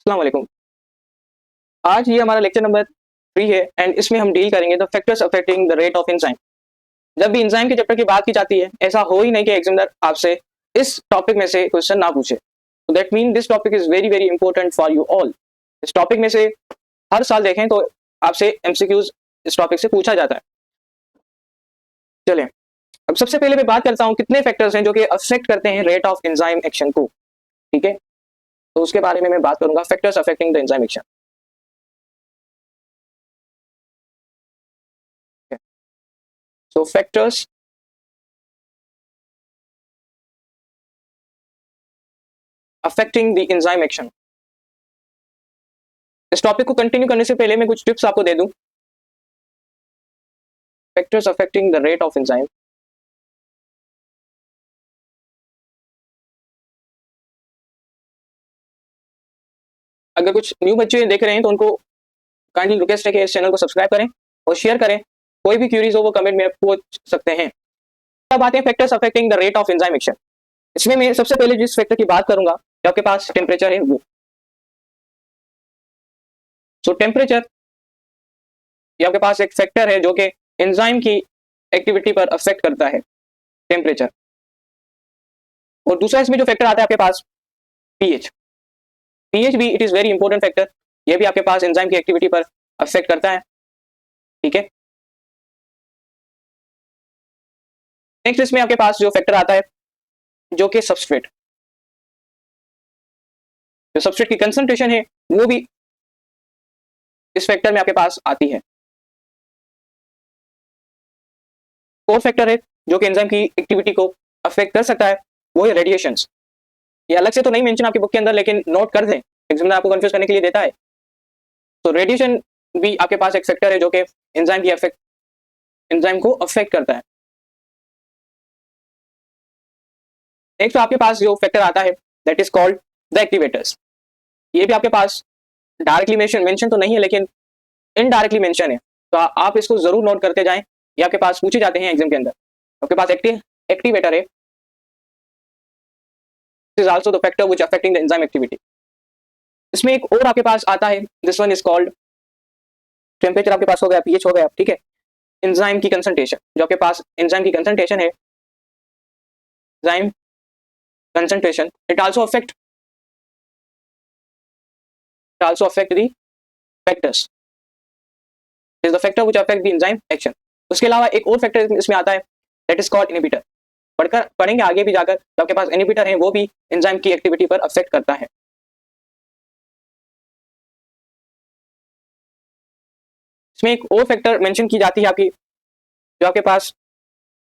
अस्सलाम वालेकुम। आज ये हमारा लेक्चर नंबर 3 है एंड इसमें हम डील करेंगे the factors affecting the rate of enzyme. जब भी एंजाइम के चैप्टर की बात की जाती है, ऐसा हो ही नहीं कि एग्जामिनर आपसे इस टॉपिक में से क्वेश्चन ना पूछे। तो that mean this topic is very very important for you all. इस टॉपिक में से हर साल देखें तो आपसे एमसीक्यूज इस टॉपिक से पूछा जाता है। चलें, अब सबसे पहले मैं बात करता हूँ कितने फैक्टर्स हैं जो कि अफेक्ट करते हैं रेट ऑफ एंजाइम एक्शन को। ठीक है, तो उसके बारे में मैं बात करूंगा, factors affecting the enzyme action. So factors affecting the enzyme action। इस टॉपिक को कंटिन्यू करने से पहले मैं कुछ टिप्स आपको दे दूं। Factors affecting the rate of enzyme. अगर कुछ न्यू बच्चे देख रहे हैं तो उनको काइंडली रिक्वेस्ट है कि इस चैनल को सब्सक्राइब करें और शेयर करें। कोई भी क्यूरीज हो वो कमेंट में पूछ सकते हैं। अब आते हैं factors affecting the rate of enzyme action. इसमें मैं सबसे पहले जिस फैक्टर की बात करूंगा, जो आपके पास टेम्परेचर है वो। सो टेम्परेचर ये आपके पास एक फैक्टर है जो कि एंजाइम की एक्टिविटी पर अफेक्ट करता है, टेम्परेचर। और दूसरा इसमें जो फैक्टर आता है आपके पास पीएच। पीएच भी it is very important factor, ये भी आपके पास एंजाइम की एक्टिविटी पर अफेक्ट करता है। ठीक है, नेक्स्ट इसमें आपके पास जो फैक्टर आता है जो कि सबस्ट्रेट, जो सबस्ट्रेट की कंसंट्रेशन है वो भी इस फैक्टर में आपके पास आती है। और फैक्टर है जो कि एंजाइम की एक्टिविटी को अफेक्ट कर सकता है, वो है रेडिएशंस। ये अलग से तो नहीं मेंशन आपकी बुक के अंदर, लेकिन नोट कर दें, एग्जामिनर आपको कंफ्यूज करने के लिए देता है। तो रेडिएशन भी आपके पास एक फैक्टर है जो कि एंजाइम को अफेक्ट करता है। नेक्स्ट आपके पास जो फैक्टर आता है that is called the activators. ये भी आपके पास डायरेक्टली मेंशन तो नहीं है, लेकिन इनडायरेक्टली मेंशन है, तो आप इसको जरूर नोट करते जाएं। ये आपके पास पूछे जाते हैं एग्जाम के अंदर। आपके पास एक्टिवेटर है, is also the factor which affecting the enzyme activity। इसमें एक और आपके पास आता है, this one is called, temperature आपके पास हो गया, पीएच हो गया, ठीक है। एंजाइम की कंसंट्रेशन, जो आपके पास एंजाइम की कंसंट्रेशन है, enzyme concentration it also affect the factors, is the factor which affect the enzyme action. उसके अलावा एक और फैक्टर इसमें आता है दैट इज कॉल्ड इनहिबिटर। पढ़ेंगे आगे भी जाकर, जो आपके पास इनहिबिटर है वो भी एंजाइम की एक्टिविटी पर अफेक्ट करता है। इसमें एक और फैक्टर मेंशन की जाती है आपकी, जो आपके पास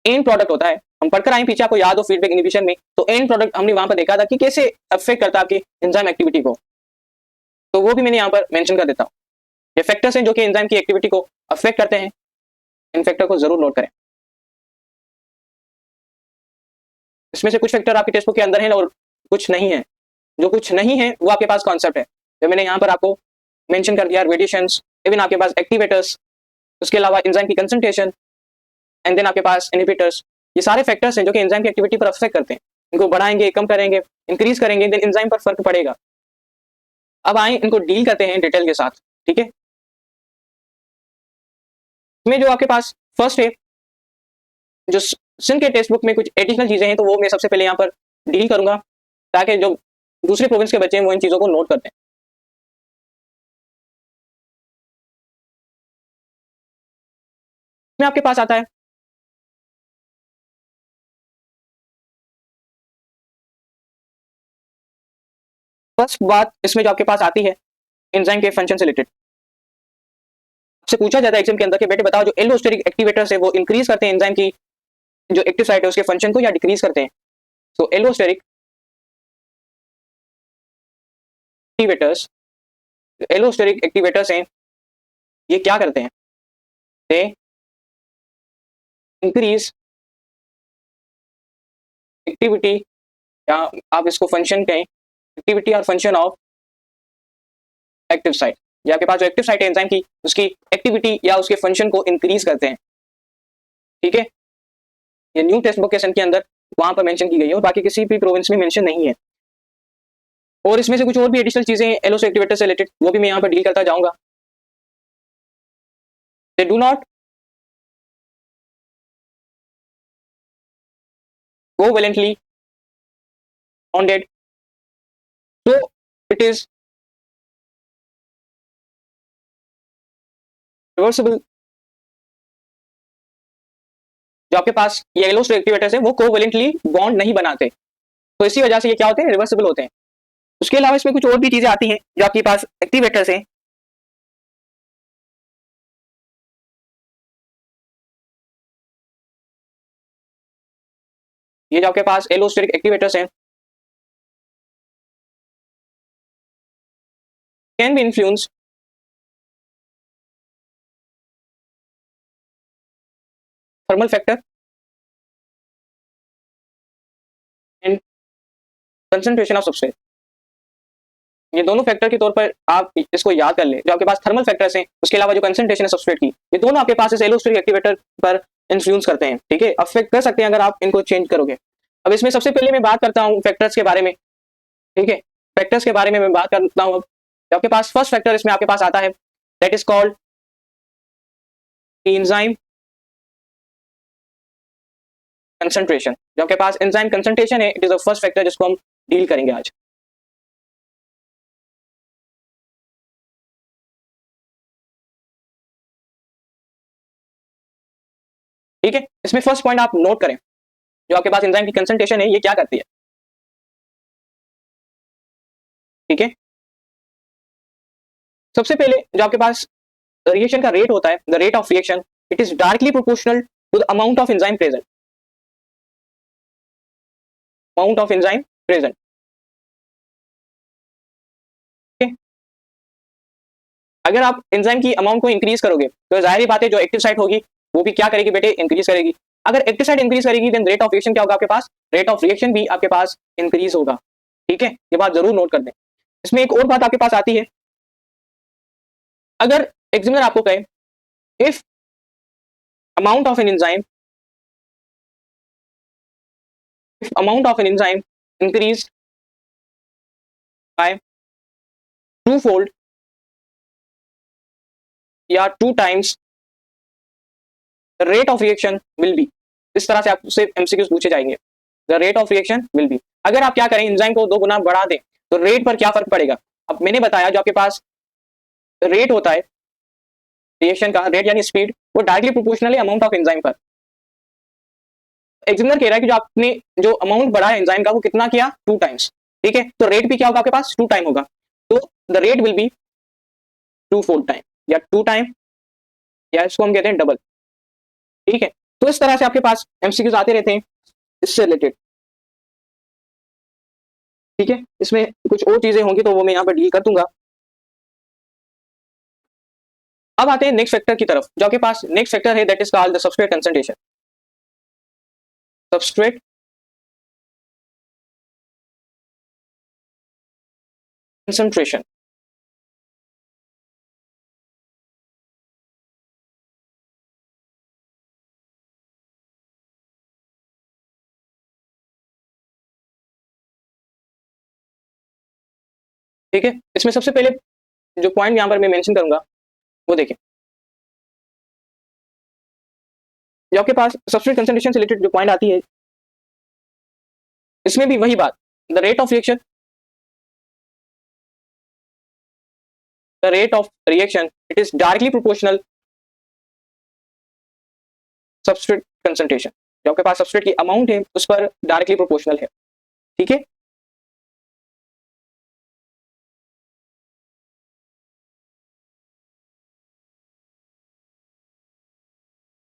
एंड प्रोडक्ट होता है। हम पढ़कर आए पीछे, आपको याद हो फीडबैक इनहिबिशन में, तो एंड प्रोडक्ट हमने वहां पर देखा था कि कैसे अफेक्ट करता है आपकी एंजाइम एक्टिविटी को, तो वो भी मैंने यहाँ पर मेंशन कर देता हूँ। ये फैक्टर्स हैं जो कि एंजाइम की एक्टिविटी को अफेक्ट करते हैं, इन फैक्टर को जरूर नोट करें। इसमें से कुछ फैक्टर आपके टेक्स्ट बुक के अंदर है और कुछ नहीं है। जो कुछ नहीं है वो आपके पास कॉन्सेप्ट है, जो मैंने यहाँ पर आपको मेंशन कर दिया, रेडिएशंस, इवन आपके पास एक्टिवेटर्स, उसके अलावा एंजाइम की कंसंट्रेशन, एंड देन आपके पास इनहिबिटर्स। ये सारे फैक्टर्स हैं जो कि एंजाइम की एक्टिविटी पर अफेक्ट करते हैं। इनको बढ़ाएंगे, कम करेंगे, इंक्रीज करेंगे, देन एंजाइम पर फर्क पड़ेगा। अब आए इनको डील करते हैं डिटेल के साथ। ठीक है, इसमें जो आपके पास फर्स्ट है, जो सिंध के टेक्स्ट बुक में कुछ एडिशनल चीजें हैं, तो वो मैं सबसे पहले यहाँ पर डील करूंगा, ताकि जो दूसरे प्रोविंस के बच्चे हैं वो इन चीजों को नोट करते हैं। इसमें आपके पास आता है फर्स्ट बात, इसमें जो आपके पास आती है एंजाइम के फंक्शन से रिलेटेड। आपसे पूछा जाता है एग्जाम के अंदर कि बेटे बताओ जो एलोस्टेरिक एक्टिवेटर्स है वो इंक्रीज करते हैं एंजाइम की जो एक्टिव साइट है उसके फंक्शन को, या डिक्रीज करते हैं। तो एलोस्टेरिक एक्टिवेटर्स हैं, ये क्या करते हैं, दे इंक्रीज एक्टिविटी, या आप इसको फंक्शन कहें, एक्टिविटी और फंक्शन ऑफ एक्टिव साइट। ये आपके पास जो एक्टिव साइट है एंजाइम की, उसकी एक्टिविटी या उसके फंक्शन को इंक्रीज करते हैं। ठीक है, ये न्यू टेक्स्ट बुक के सन के अंदर वहां पर मेंशन की गई है और बाकी किसी भी प्रोविंस में मेंशन नहीं है। और इसमें से कुछ और भी एडिशनल चीजें एलोस एक्टिवेटर से रिलेटेड, वो भी मैं यहाँ पर डील करता जाऊंगा। They do not covalently bonded, so it is reversible। जो आपके पास ये एलोस एक्टिवेटर्स है वो कोवेलेंटली बॉन्ड नहीं बनाते, तो इसी वजह से ये क्या होते हैं, रिवर्सिबल होते हैं। उसके अलावा इसमें कुछ और भी चीजें आती हैं जो आपके पास एक्टिवेटर्स हैं। ये जो आपके पास एलोस्टेरिक एक्टिवेटर्स हैं can be influence thermal factor and concentration of substrate. ये दोनों फैक्टर के तौर पर आप इसको याद कर ले, जो आपके पास थर्मल फैक्टर्स हैं, उसके अलावा जो कंसंट्रेशन है सबस्ट्रेट की, ये दोनों आपके पास इस एलोस्टेरिक एक्टिवेटर पर इन्फ्लुएंस करते हैं, ठीक है, अफेक्ट कर सकते हैं अगर आप इनको चेंज करोगे। अब इसमें सबसे पहले मैं बात करता हूँ फैक्टर्स के बारे में, ठीक है, फैक्टर्स के बारे में मैं बात करता हूँ। अब आपके पास फर्स्ट फैक्टर इसमें आपके पास आता है, that is called enzyme concentration. जो आपके पास एंजाइम कंसंट्रेशन है, it is the first factor जिसको हम डील करेंगे आज। ठीक है, इसमें फर्स्ट पॉइंट आप नोट करें, जो आपके पास एंजाइम की कंसंट्रेशन है ये क्या करती है, ठीक है। सबसे पहले जो आपके पास रिएक्शन का रेट होता है, the rate of reaction, it is directly proportional to the amount of enzyme present, amount of enzyme present, ठीक है। अगर आप एंजाइम की अमाउंट को इंक्रीज करोगे तो जाहिर ही बात है जो एक्टिव साइट होगी वो भी क्या करेगी बेटे, इंक्रीज करेगी। अगर एक्टिव साइट इंक्रीज करेगी देन रेट ऑफ रिएक्शन क्या होगा आपके पास, रेट ऑफ रिएक्शन भी आपके पास इंक्रीज होगा, ठीक है, ये बात जरूर नोट कर दें। इसमें एक और बात आपके पास आती है, अगर एग्जामिनर आपको कहे if amount of an enzyme, if amount of an enzyme increased by twofold या 2 times the rate of reaction will be, इस तरह से आपसे एमसीक्यूज पूछे जाएंगे, the rate of reaction will be। अगर आप क्या करें, एंजाइम को 2 गुना बढ़ा दें तो रेट पर क्या फर्क पड़ेगा। अब मैंने बताया जो आपके पास रेट होता है रिएक्शन का, रेट यानी स्पीड, वो डायरेक्टली प्रोपोर्शनल है अमाउंट ऑफ एंजाइम पर। एग्जामिनर कह रहा है कि जो आपने जो अमाउंट बढ़ा है एंजाइम का वो कितना किया, 2 टाइम्स, ठीक है, तो रेट भी क्या होगा आपके पास, 2 टाइम होगा, तो the rate will be 2 time या 2 टाइम, या इसको हम कहते हैं डबल, ठीक है। तो इस तरह से आपके पास एमसीक्यूज आते रहते हैं इससे रिलेटेड, ठीक है। इसमें कुछ और चीजें होंगी तो वो मैं यहाँ पर डील कर दूंगा। अब आते हैं नेक्स्ट फैक्टर की तरफ, जो आपके पास नेक्स्ट फैक्टर है that is called the substrate concentration, substrate concentration. ठीक है, इसमें सबसे पहले जो पॉइंट यहाँ पर मैं मेंशन करूंगा वो देखें, जो आपके पास सबस्ट्रेट कंसंट्रेशन से रिलेटेड जो पॉइंट आती है, इसमें भी वही बात, the rate of reaction, the rate of reaction it is directly proportional substrate concentration, जो आपके पास सबस्ट्रेट की अमाउंट है उस पर डायरेक्टली प्रोपोर्शनल है, ठीक है।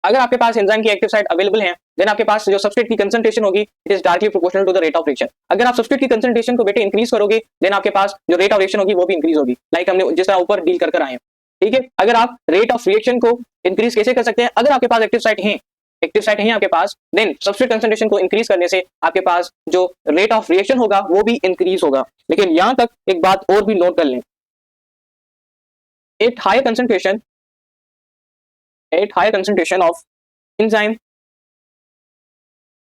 अगर आपके पास एंजाइम की एक्टिव साइट अवेलेबल है देन आपके पास जो सबस्ट्रेट की कंसंट्रेशन होगी it is directly proportional to the rate of reaction. अगर आप सबस्ट्रेट की कंसंट्रेशन को बेटे इंक्रीज करोगे देन आपके पास जो रेट ऑफ रिएक्शन होगी वो भी इंक्रीज होगी, लाइक हमने जिस तरह ऊपर डील कर आए हैं, ठीक है। अगर आप रेट ऑफ रिएक्शन को इंक्रीज कैसे कर सकते हैं, अगर आपके पास एक्टिव साइट है, एक्टिव साइट है आपके पास, देन सबस्ट्रेट कंसंट्रेशन को इंक्रीज करने से आपके पास जो रेट ऑफ रिएक्शन होगा वो भी इंक्रीज होगा। लेकिन यहां तक एक बात और भी नोट कर लें, at higher concentration, at higher concentration of enzyme,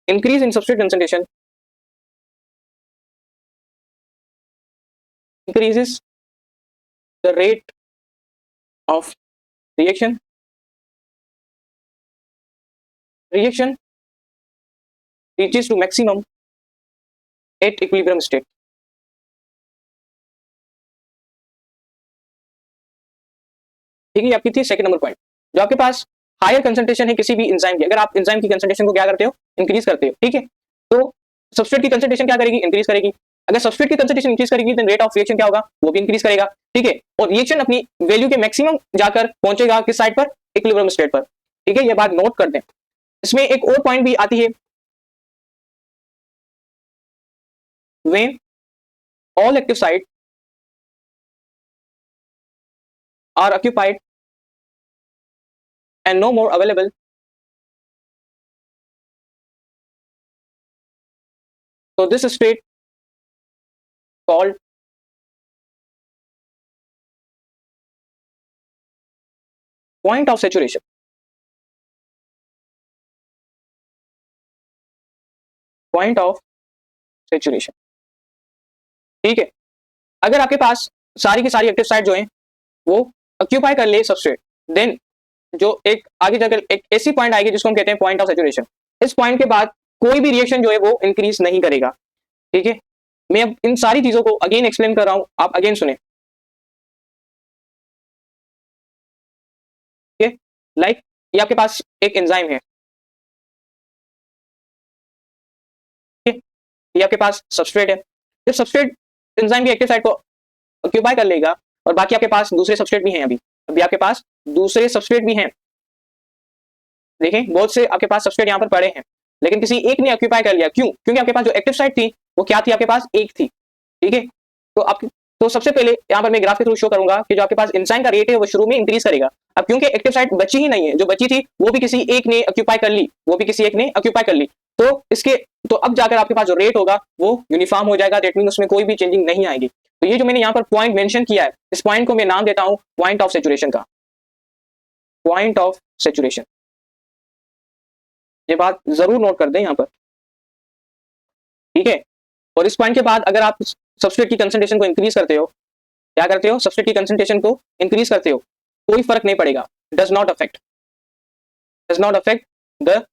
increase in substrate concentration increases the rate of reaction reaches to maximum at equilibrium state. ठीक है, आपकी थी सेकंड नंबर पॉइंट। जो आपके पास हायर कंसंट्रेशन है किसी भी एंजाइम की, अगर आप एंजाइम की कंसंट्रेशन को क्या करते हो, इंक्रीज करते हो, ठीक है, तो सबस्ट्रेट की कंसंट्रेशन क्या करेगी, इंक्रीज करेगी। अगर सबस्ट्रेट की कंसंट्रेशन इंक्रीज करेगी तो रेट ऑफ रिएक्शन क्या होगा, वो भी इंक्रीज करेगा, ठीक है, और रिएक्शन अपनी वैल्यू के मैक्सिमम जाकर पहुंचेगा किस साइड पर, इक्विलिब्रियम स्टेट पर, ठीक है, ये बात नोट कर दें। इसमें एक और पॉइंट भी आती है, when all active sites are occupied and no more available, so this state called point of saturation. Point of saturation, ठीक है। अगर आपके पास सारी की सारी एक्टिव साइट जो है वो ऑक्यूपाई कर ले सबस्ट्रेट, देन जो एक आगे जाकर एक ऐसी पॉइंट आएगी जिसको हम कहते हैं पॉइंट ऑफ सैचुरेशन। इस पॉइंट के बाद कोई भी रिएक्शन जो है वो इंक्रीज नहीं करेगा, ठीक है। मैं अब इन सारी चीजों को अगेन एक्सप्लेन कर रहा हूं, आप अगेन सुने, ठीक है। लाइक ये आपके पास एक एंजाइम है, ठीक है, ये आपके पास सबस्ट्रेट है। जब सबस्ट्रेट एंजाइम की एक्टिव साइट को ऑक्यूपाई कर लेगा और बाकी आपके पास दूसरे सबस्ट्रेट भी हैं, अभी आपके पास दूसरे सबस्ट्रेट भी हैं, देखें बहुत से आपके पास सबस्ट्रेट यहाँ पर पड़े हैं, लेकिन किसी एक ने ऑक्यूपाई कर लिया, क्यों, क्योंकि आपके पास जो एक्टिव साइट थी वो क्या थी, आपके पास एक थी, ठीक है। तो सबसे पहले यहाँ पर मैं ग्राफ के थ्रू शो करूंगा कि जो आपके पास एंजाइम का रेट है वो शुरू में इंक्रीज करेगा। अब क्योंकि एक्टिव साइट बची ही नहीं है, जो बची थी वो भी किसी एक ने ऑक्यूपाई कर ली, तो इसके तो अब जाकर आपके पास जो रेट होगा वो यूनिफॉर्म हो जाएगा, दैट मीन उसमें कोई भी चेंजिंग नहीं आएगी। तो ये जो मैंने यहाँ पर पॉइंट मेंशन किया है, इस पॉइंट को मैं नाम देता हूं पॉइंट ऑफ सैचुरेशन का, पॉइंट ऑफ सैचुरेशन। ये बात जरूर नोट कर दें यहाँ पर, ठीक है। और इस पॉइंट के बाद अगर आप सबस्ट्रेट की कंसंट्रेशन को इंक्रीज करते हो, क्या करते हो, सबस्ट्रेट की कंसंट्रेशन को इंक्रीज करते हो, कोई फर्क नहीं पड़ेगा, does not affect the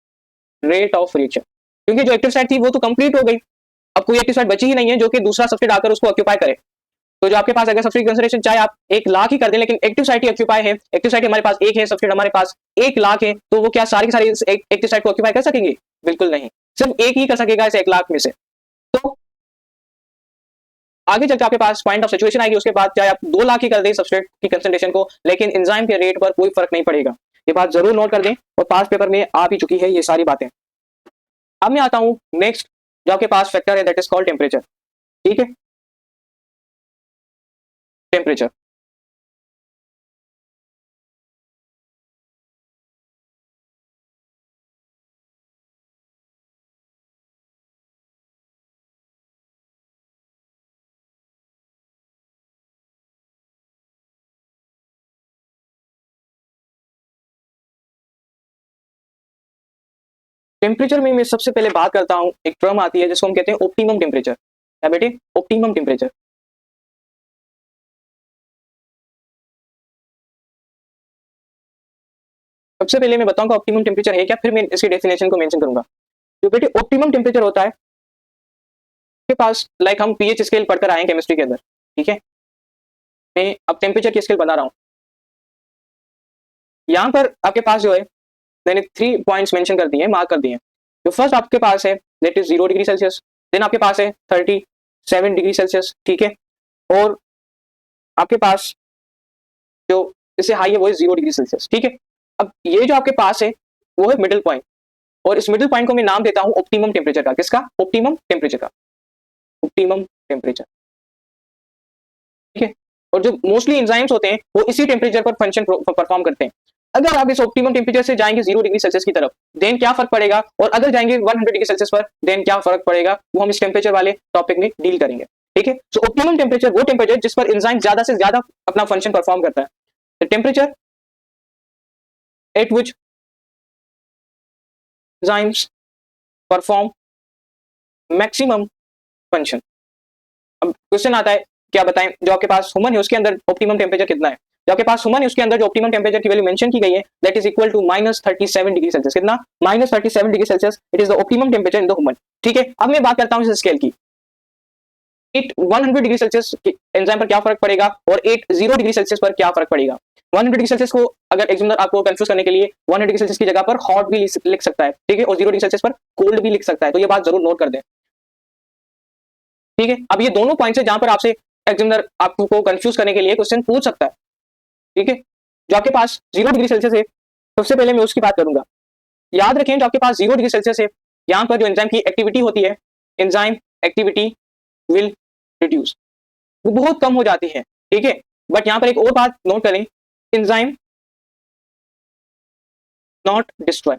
rate of reaction, क्योंकि जो एक्टिव साइट थी वो तो कंप्लीट हो गई, अब कोई एक्टिव साइट बची ही नहीं है जो कि दूसरा सबस्ट्रेट आकर उसको ऑक्यूपाई करे। तो जो आपके पास अगर सबस्ट्रेट कंसंट्रेशन चाहे आप 1,00,000 ही कर दें, लेकिन एक्टिव साइट ही ऑक्यूपाई है, एक्टिव साइट हमारे पास एक है, सबस्ट्रेट हमारे पास 1,00,000 है, तो वो क्या सारी की सारी एक्टिव साइट को ऑक्यूपाई कर सकेंगे, बिल्कुल नहीं, सिर्फ एक ही कर सकेगा इस 1,00,000 में से। तो आगे चलकर आपके पास पॉइंट ऑफ सैचुरेशन आएगी, उसके बाद चाहे आप 2,00,000 ही कर दें सबस्ट्रेट की कंसंट्रेशन को, लेकिन एंजाइम के रेट पर कोई फर्क नहीं पड़ेगा। ये बात जरूर नोट कर दें, और पास पेपर में आ भी चुकी है ये सारी बातें। अब मैं आता हूं नेक्स्ट, जो आपके पास फैक्टर है दैट इज कॉल्ड टेम्परेचर, ठीक है, टेम्परेचर। टेम्परेचर में मैं सबसे पहले बात करता हूं, एक टर्म आती है जिसको हम कहते हैं ऑप्टिमम टेम्परेचर। क्या बेटे, ऑप्टिमम टेम्परेचर। सबसे पहले मैं बताऊंगा ऑप्टिमम टेम्परेचर है क्या, फिर मैं इसकी डेफिनेशन को मेंशन करूंगा। जो बेटे ऑप्टिमम टेम्परेचर होता है के पास, लाइक हम पीएच स्केल पढ़कर आए हैं केमिस्ट्री के अंदर, ठीक है, मैं अब टेम्परेचर की स्केल बता रहा हूं। यहां पर आपके पास जो है मैंने 3 पॉइंट्स मेंशन कर दिए हैं, मार्क कर दिए हैं। जो फर्स्ट आपके पास है that is 0 degree Celsius, then आपके पास है 37 डिग्री सेल्सियस, ठीक है, और आपके पास जो इससे हाई है वो है 0 डिग्री सेल्सियस, ठीक है। अब ये जो आपके पास है वो है मिडिल पॉइंट, और इस मिडिल पॉइंट को मैं नाम देता हूं ऑप्टिमम टेम्परेचर का। किसका, ऑप्टिमम टेम्परेचर का, ऑप्टिमम टेम्परेचर, ठीक है। और जो मोस्टली एंजाइम्स होते हैं वो इसी टेम्परेचर पर फंक्शन परफॉर्म करते हैं। अगर आप इस ऑप्टिमम टेम्परेचर से जाएंगे 0 डिग्री सेल्सियस की तरफ, देन क्या फर्क पड़ेगा, और अगर जाएंगे 100 डिग्री सेल्सियस पर, देन क्या फर्क पड़ेगा, वो हम इस टेम्परेचर वाले टॉपिक में डील करेंगे, ठीक है। सो ऑप्टिमम टेम्परेचर वो टेम्परेचर जिस पर एंजाइम ज्यादा से ज्यादा अपना फंक्शन परफॉर्म करता है। Temperature at which enzymes perform maximum function. अब क्वेश्चन आता है क्या बताएं, जो आपके पास ह्यूमन है उसके अंदर ऑप्टिमम टेम्परेचर कितना है, जो आपके पास ह्यूमन है उसके अंदर जो ऑप्टिमम टेम्परेचर की वैल्यू मेंशन की गई है that is equal to -37 degree Celsius. कितना? -37 degree Celsius, it is the optimum temperature in the human. ठीक है, अब मैं बात करता हूं इस स्केल की। 100 डिग्री सेल्सियस एंजाइम पर क्या फर्क पड़ेगा और 80 डिग्री सेल्सियस पर क्या फर्क पड़ेगा। 100 डिग्री सेल्सियस को अगर एग्जामिनर आपको कंफ्यूज करने के लिए 100 डिग्री सेल्सियस की जगह पर हॉट भी लिख सकता है, ठीक है, और 0 डिग्री सेल्सियस पर कोल्ड भी लिख सकता है, तो ये बात जरूर नोट कर दें। ठीक है, अब ये दोनों पॉइंट्स है जहां पर आपसे एग्जामिनर आपको कंफ्यूज करने के लिए क्वेश्चन पूछ सकता है। ठीक है, जो आपके पास 0 डिग्री सेल्सियस है, सबसे पहले मैं उसकी बात करूंगा। याद रखें, जो आपके पास 0 डिग्री सेल्सियस है, यहाँ पर जो एंजाइम की एक्टिविटी होती है, एंजाइम एक्टिविटी विल रिड्यूस, वो बहुत कम हो जाती है। ठीक है, बट यहाँ पर एक और बात नोट करें, enzyme not destroy.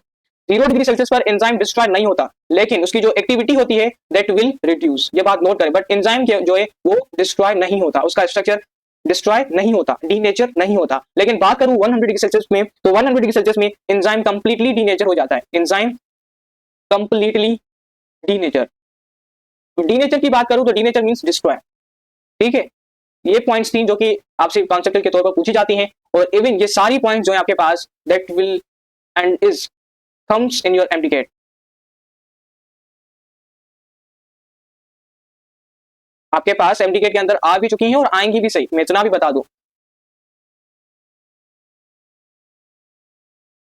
0 degree Celsius पर एंजाइम डिस्ट्रॉय नहीं होता, लेकिन उसकी जो एक्टिविटी होती है दैट विल रिड्यूस, ये बात नोट करें। बट एंजाइम जो है वो डिस्ट्रॉय नहीं होता, उसका स्ट्रक्चर डिस्ट्रॉय नहीं होता, डीनेचर नहीं होता। लेकिन बात करूं 100 डिग्री सेल्सियस में, तो 100 डिग्री सेल्सियस में एंजाइम कंप्लीटली डीनेचर हो जाता है, एंजाइम कंप्लीटली डीनेचर। डीनेचर की बात करूं तो डीनेचर मींस डिस्ट्रॉय। ठीक है, ये पॉइंट्स थी जो कि आपसे कॉन्सेप्ट के तौर पर पूछी जाती हैं, और इवन ये सारी पॉइंट्स जो है आपके पास that will and is comes in your एमडीकेट। आपके पास एमडीकेट के अंदर आ भी चुकी हैं और आएंगी भी, सही मैं इतना भी बता दूं।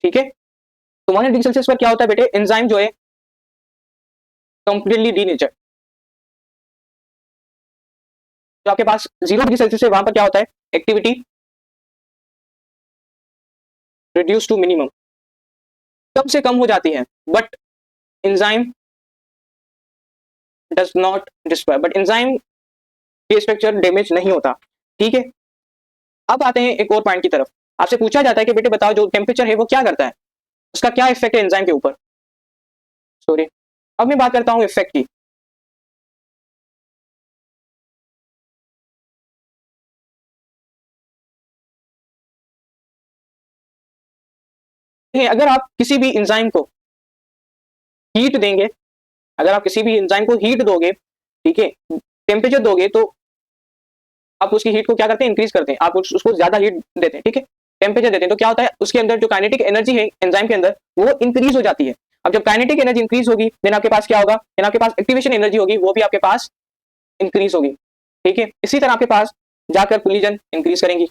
ठीक है, तो 100 डिग्री सेल्सियस पर क्या होता है बेटे, एंजाइम जो है कंप्लीटली डीनेचर। जो आपके पास 0 डिग्री सेल्सियस है वहां पर क्या होता है, एक्टिविटी रिड्यूस टू मिनिमम, कम से कम हो जाती है, but enzyme does not destroy, but enzyme की स्ट्रक्चर डैमेज नहीं होता। ठीक है, अब आते हैं एक और पॉइंट की तरफ। आपसे पूछा जाता है कि बेटे बताओ जो टेम्परेचर है वो क्या करता है, उसका क्या इफेक्ट है एंजाइम के ऊपर। सॉरी, अब मैं बात करता हूं इफेक्ट की। अगर आप किसी भी एंजाइम को हीट देंगे, अगर आप किसी भी एंजाइम को हीट दोगे, ठीक है, टेम्परेचर दोगे, तो आप उसकी हीट को क्या करते हैं, इंक्रीज करते हैं, आप उसको ज्यादा हीट देते हैं, ठीक है, टेम्परेचर देते हैं, तो क्या होता है उसके अंदर जो काइनेटिक एनर्जी है एंजाइम के अंदर वो इंक्रीज हो जाती है। अब जब काइनेटिक एनर्जी इंक्रीज होगी देन आपके पास क्या होगा, देन आपके पास एक्टिवेशन एनर्जी होगी, वो भी आपके पास इंक्रीज होगी। ठीक है, इसी तरह आपके पास जाकर कोलिजन इंक्रीज करेंगी।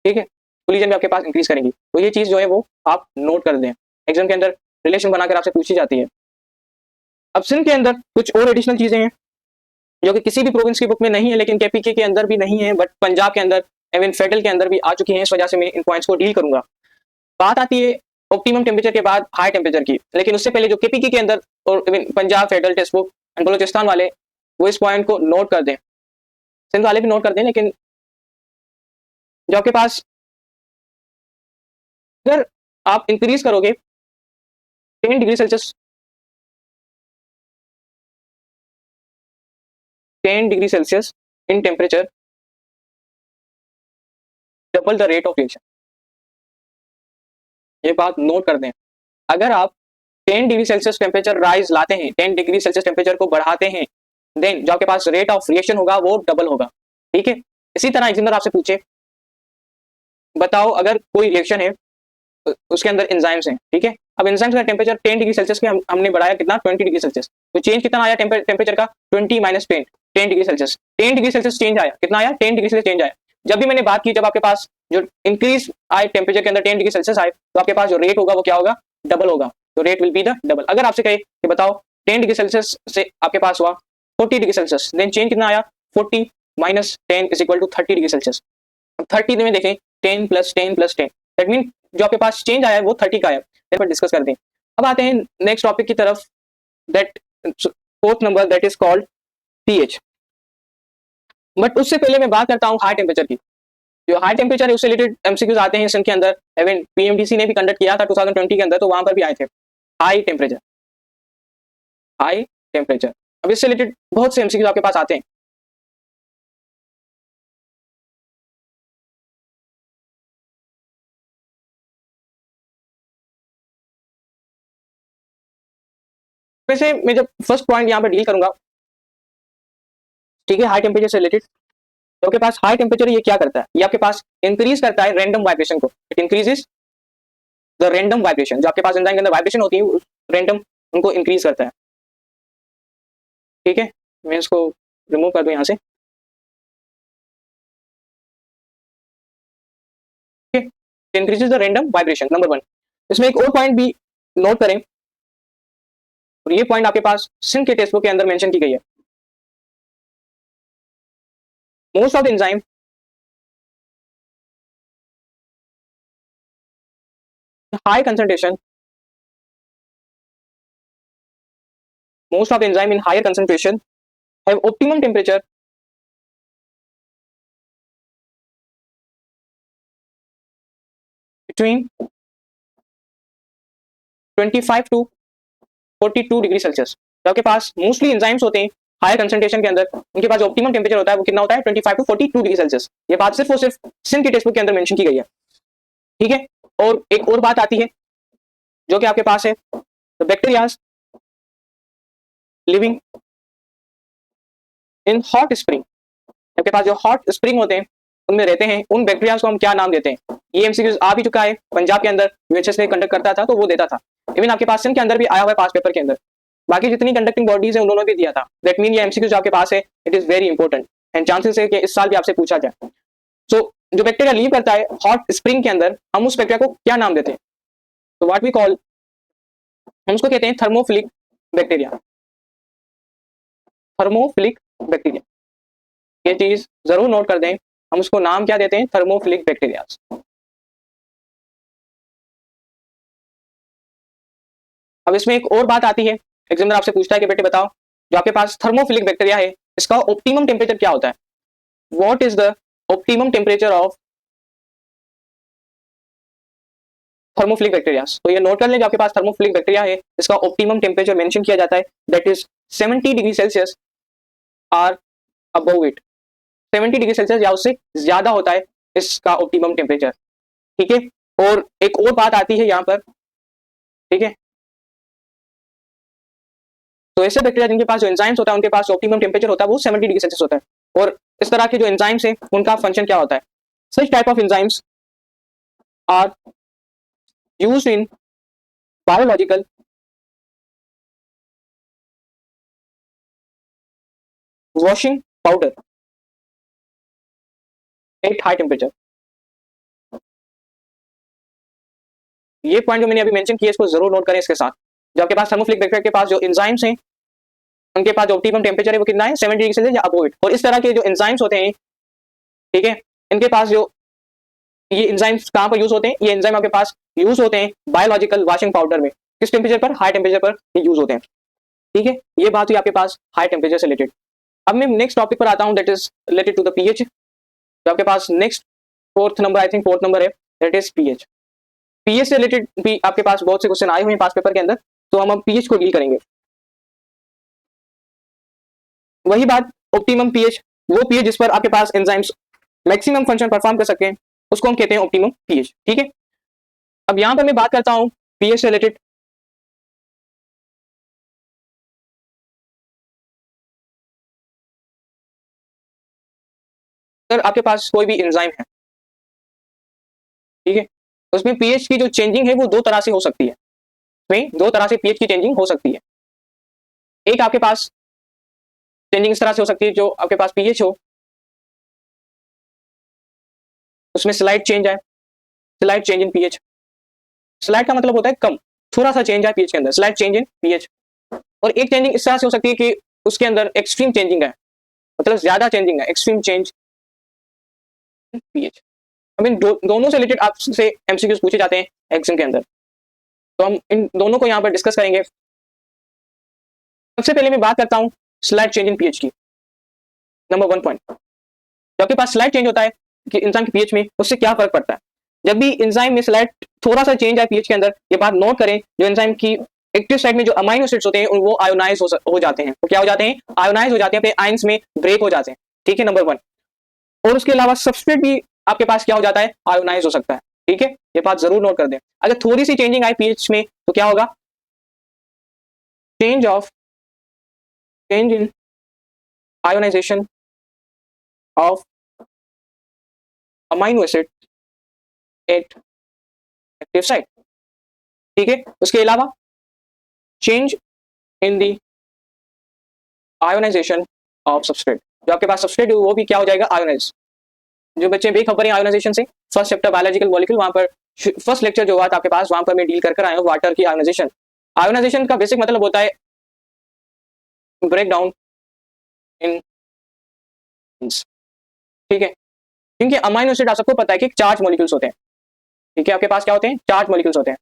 ठीक है, कोलिजन भी आपके पास इंक्रीज करेंगी, तो ये चीज जो है वो आप नोट कर दें, एग्जाम के अंदर रिलेशन बनाकर आपसे पूछी जाती है। अब सिंध के अंदर कुछ और एडिशनल चीजें हैं जो कि किसी भी प्रोविंस की बुक में नहीं है, लेकिन केपीके के अंदर भी नहीं है, बट पंजाब के अंदर एवं फेडरल के अंदर भी आ चुकी हैं, इस वजह से मैं इन पॉइंट्स को डील करूंगा। बात आती है ऑप्टिमम टेम्परेचर के बाद हाई टेम्परेचर की, लेकिन उससे पहले जो केपीके के अंदर और even Punjab federal text book and Balochistan वाले वो इस पॉइंट को नोट कर दें, सिंध वाले भी नोट कर दें, लेकिन जो आपके पास अगर आप इंक्रीज करोगे 10 degree Celsius, 10 degree Celsius in temperature double the rate of reaction. ये बात नोट कर दें, अगर आप 10 डिग्री सेल्सियस टेम्परेचर राइज लाते हैं, 10 डिग्री सेल्सियस टेम्परेचर को बढ़ाते हैं, देन जो आपके पास रेट ऑफ रिएक्शन होगा वो डबल होगा। ठीक है, इसी तरह एग्जामिनर आपसे पूछे बताओ अगर कोई रिएक्शन है उसके अंदर एंजाइम्स हैं, ठीक है, अब एंजाइम्स का टेम्परेचर 10 डिग्री सेल्सियस के हमने बढ़ाया कितना, 20 डिग्री सेल्सियस, तो चेंज कितना आया टेम्परेचर का, 20 minus 10, 10 degree Celsius, 10 degree Celsius change आया, कितना आया, 10 डिग्री सेल्सियस चेंज आया। जब भी मैंने बात की, जब आपके पास जो इंक्रीज आए टेम्परेचर के अंदर 10 डिग्री सेल्सियस आए, तो आपके पास जो रेट होगा वो क्या होगा, डबल होगा, तो rate will be the double. अगर आपसे कहे कि बताओ 10 डिग्री सेल्सियस से आपके पास हुआ 40 डिग्री सेल्सियस, देन चेंज कितना आया, 40 minus 10 is equal to 30 degree Celsius. अब 30 में देखें 10 प्लस 10 प्लस 10, दैट मीन जो आपके पास चेंज आया है वो 30 का है, पर डिस्कस करते हैं। अब आते हैं नेक्स्ट टॉपिक की तरफ, that fourth number that is called pH. But उससे पहले मैं बात करता हूं हाई टेम्परेचर की। जो हाई टेम्परेचर है उससे रिलेटेड एमसीक्यूज आते हैं इसके अंदर, इवन पीएमडीसी ने भी कंडक्ट किया था 2020 के अंदर, तो वहां पर भी आए थे हाई टेम्परेचर, हाई टेम्परेचर। अब इससे रिलेटेड बहुत से एमसीक्यूज आपके पास आते हैं। वैसे मैं जब फर्स्ट पॉइंट यहाँ पर डील करूंगा, ठीक है, हाई टेम्परेचर से रिलेटेड। तो आपके पास हाई टेम्परेचर ये क्या करता है, ये आपके पास इंक्रीज करता है रैंडम वाइब्रेशन को, it increases the random vibration, जो आपके पास एंजाइम के अंदर वाइब्रेशन होती है रैंडम उनको इंक्रीज करता है। ठीक है, मैं इसको रिमूव कर दूं यहाँ से। Increases the random vibration, number 1। इसमें एक और पॉइंट भी नोट करें, और ये पॉइंट आपके पास सिंक के टेक्स्ट बुक के अंदर मेंशन की गई है। Most of the enzyme high concentration, most of the enzyme in higher concentration have optimum temperature between 25 to 42 degree Celsius. तो आपके पास मोस्टली एंजाइम्स होते हैं हायर कंसंट्रेशन के अंदर, उनके पास जो ऑप्टिमम टेम्परेचर होता है वो कितना होता है, 25 टू 42 डिग्री सेल्सियस। ये बात सिर्फ और सिर्फ सिंक की टेक्स्ट बुक के अंदर मेंशन की गई है। ठीक है, और एक और बात आती है जो कि आपके पास है, the bacterias living in hot spring. आपके पास जो हॉट स्प्रिंग होते हैं उनमें रहते हैं, उन बैक्टीरियाज को हम क्या नाम देते हैं। ये एमसीक्यूज आ भी चुका है, पंजाब के अंदर यूएचएस ने कंडक्ट करता था तो वो देता था, इवन आपके पास सिंध के अंदर भी आया हुआ है पास पेपर के अंदर, बाकी जितनी कंडक्टिंग बॉडीज है उन्होंने भी दिया था। दैट मीन ये एमसीक्यूज आपके पास है, it is very important and chances है कि इस साल भी आपसे पूछा जाए। सो जो बैक्टीरिया लीव करता है हॉट स्प्रिंग के अंदर, हम उस बैक्टीरिया को क्या नाम देते हैं, तो व्हाट वी कॉल, हम उसको कहते हैं थर्मोफिलिक बैक्टीरिया। थर्मोफिलिक बैक्टीरिया, ये चीज जरूर नोट कर दें, हम उसको नाम क्या देते हैं, थर्मोफिलिक बैक्टीरिया। अब इसमें एक और बात आती है, एग्जामिनर आपसे पूछता है कि बेटे बताओ जो आपके पास थर्मोफिलिक बैक्टीरिया है इसका ऑप्टिमम टेम्परेचर क्या होता है, what is the optimum temperature of thermophilic bacteria. तो ये नोट कर लें, जो आपके पास थर्मोफिलिक बैक्टीरिया है इसका ऑप्टिमम टेम्परेचर मेंशन किया जाता है, that is 70 degree Celsius or above it. 70 degree Celsius या उससे ज्यादा होता है इसका ऑप्टिमम टेम्परेचर। ठीक है, और एक और बात आती है यहाँ पर, ठीक है, तो ऐसे बैक्टीरिया जिनके पास जो एंजाइम्स होता है उनके पास ऑप्टिमम टेम्परेचर होता है वो 70 डिग्री सेल्सियस होता है। और इस तरह के जो एंजाइम्स हैं उनका फंक्शन क्या होता है, such type of enzymes are used in biological washing powder at high temperature. ये पॉइंट जो मैंने अभी मेंशन किया इसको जरूर नोट करें इसके साथ। जो आपके पास थर्मोफिलिक बैक्टीरिया के पास जो एंजाइम्स हैं उनके पास जो ऑप्टिमम टेम्परेचर है वो कितना है, 70 डिग्री सेल्सियस या अबव इट। और इस तरह के जो एंजाइम्स होते हैं, ठीक है, इनके पास जो ये एंजाइम्स कहां पर यूज होते हैं, ये एंजाइम आपके पास यूज होते हैं बायोलॉजिकल वॉशिंग पाउडर में, किस टेम्परेचर पर, हाई टेम्परेचर पर ये यूज होते हैं। ठीक है, ये बात हुई आपके पास हाई टेम्परेचर से रिलेटेड। अब मैं नेक्स्ट टॉपिक पर आता हूं, that is related to the pH. तो आपके पास next fourth number, I think fourth number है, दैट इज पीएच। पीएच से रिलेटेड भी आपके पास बहुत से क्वेश्चन आए हुए हैं पास पेपर के अंदर, तो हम अब पीएच को डील करेंगे। वही बात, ऑप्टिमम पीएच, वो पीएच जिस पर आपके पास एंजाइम्स मैक्सिमम फंक्शन परफॉर्म कर सकें उसको हम कहते हैं ऑप्टिमम पीएच। ठीक है, अब यहां पर मैं बात करता हूं पीएच से रिलेटेड। अगर आपके पास कोई भी एंजाइम है, ठीक है, उसमें पीएच की जो चेंजिंग है वो दो तरह से हो सकती है, में दो तरह से पीएच की चेंजिंग हो सकती है। एक आपके पास चेंजिंग इस तरह से हो सकती है, जो आपके पास पीएच हो उसमें स्लाइड चेंज आए, slide change in pH. Slide का मतलब होता है कम, थोड़ा सा चेंज आए पीएच के अंदर, स्लाइड चेंज इन पीएच। और एक चेंजिंग इस तरह से हो सकती है कि उसके अंदर एक्सट्रीम चेंजिंग है, मतलब ज्यादा चेंजिंग है, एक्सट्रीम चेंज इन पीएच। अब इन दोनों से रिलेटेड आपसे एमसीक्यूज पूछे जाते हैं एग्जाम के अंदर, तो हम इन दोनों को यहाँ पर डिस्कस करेंगे। सबसे पहले मैं बात करता हूँ स्लाइड चेंज इन पीएच की। नंबर 1 पॉइंट, जब आपके पास स्लाइड चेंज होता है कि इंसान के पीएच में, उससे क्या फर्क पड़ता है। जब भी एंजाइम में स्लाइड थोड़ा सा चेंज आए पीएच के अंदर, ये बात नोट करें, जो एंजाइम की एक्टिव साइड में जो अमाइनो एसिड्स होते हैं वो आयोनाइज हो जाते हैं, वो क्या हो जाते हैं, आयोनाइज हो जाते हैं, अपने आयंस में ब्रेक हो जाते हैं। ठीक है, नंबर 1। और उसके अलावा सबस्ट्रेट भी आपके पास क्या हो जाता है, आयोनाइज हो सकता है। ठीक है, ये बात जरूर नोट कर दें। अगर थोड़ी सी चेंजिंग आई पीएच में तो क्या होगा, change in ionisation of amino acid at active site. ठीक है, उसके अलावा change in the ionisation of substrate. जो आपके पास सबस्ट्रेट है वो भी क्या हो जाएगा, आयोनाइज। जो बच्चे बेखबर हैं आयोनाइजेशन से, फर्स्ट चैप्टर बायोलॉजिकल मॉलिक्यूल, वहां पर फर्स्ट लेक्चर जो हुआ था आपके पास, वहां पर मैं डील कर आया हूँ वाटर की आयोनाइजेशन। आयोनाइजेशन का बेसिक मतलब होता है ब्रेक डाउन इन, ठीक है, क्योंकि अमाइनो एसिड आप सबको पता है कि चार्ज मॉलिक्यूल्स होते हैं। ठीक है, आपके पास क्या होते हैं, चार्ज मॉलिक्यूल्स होते हैं।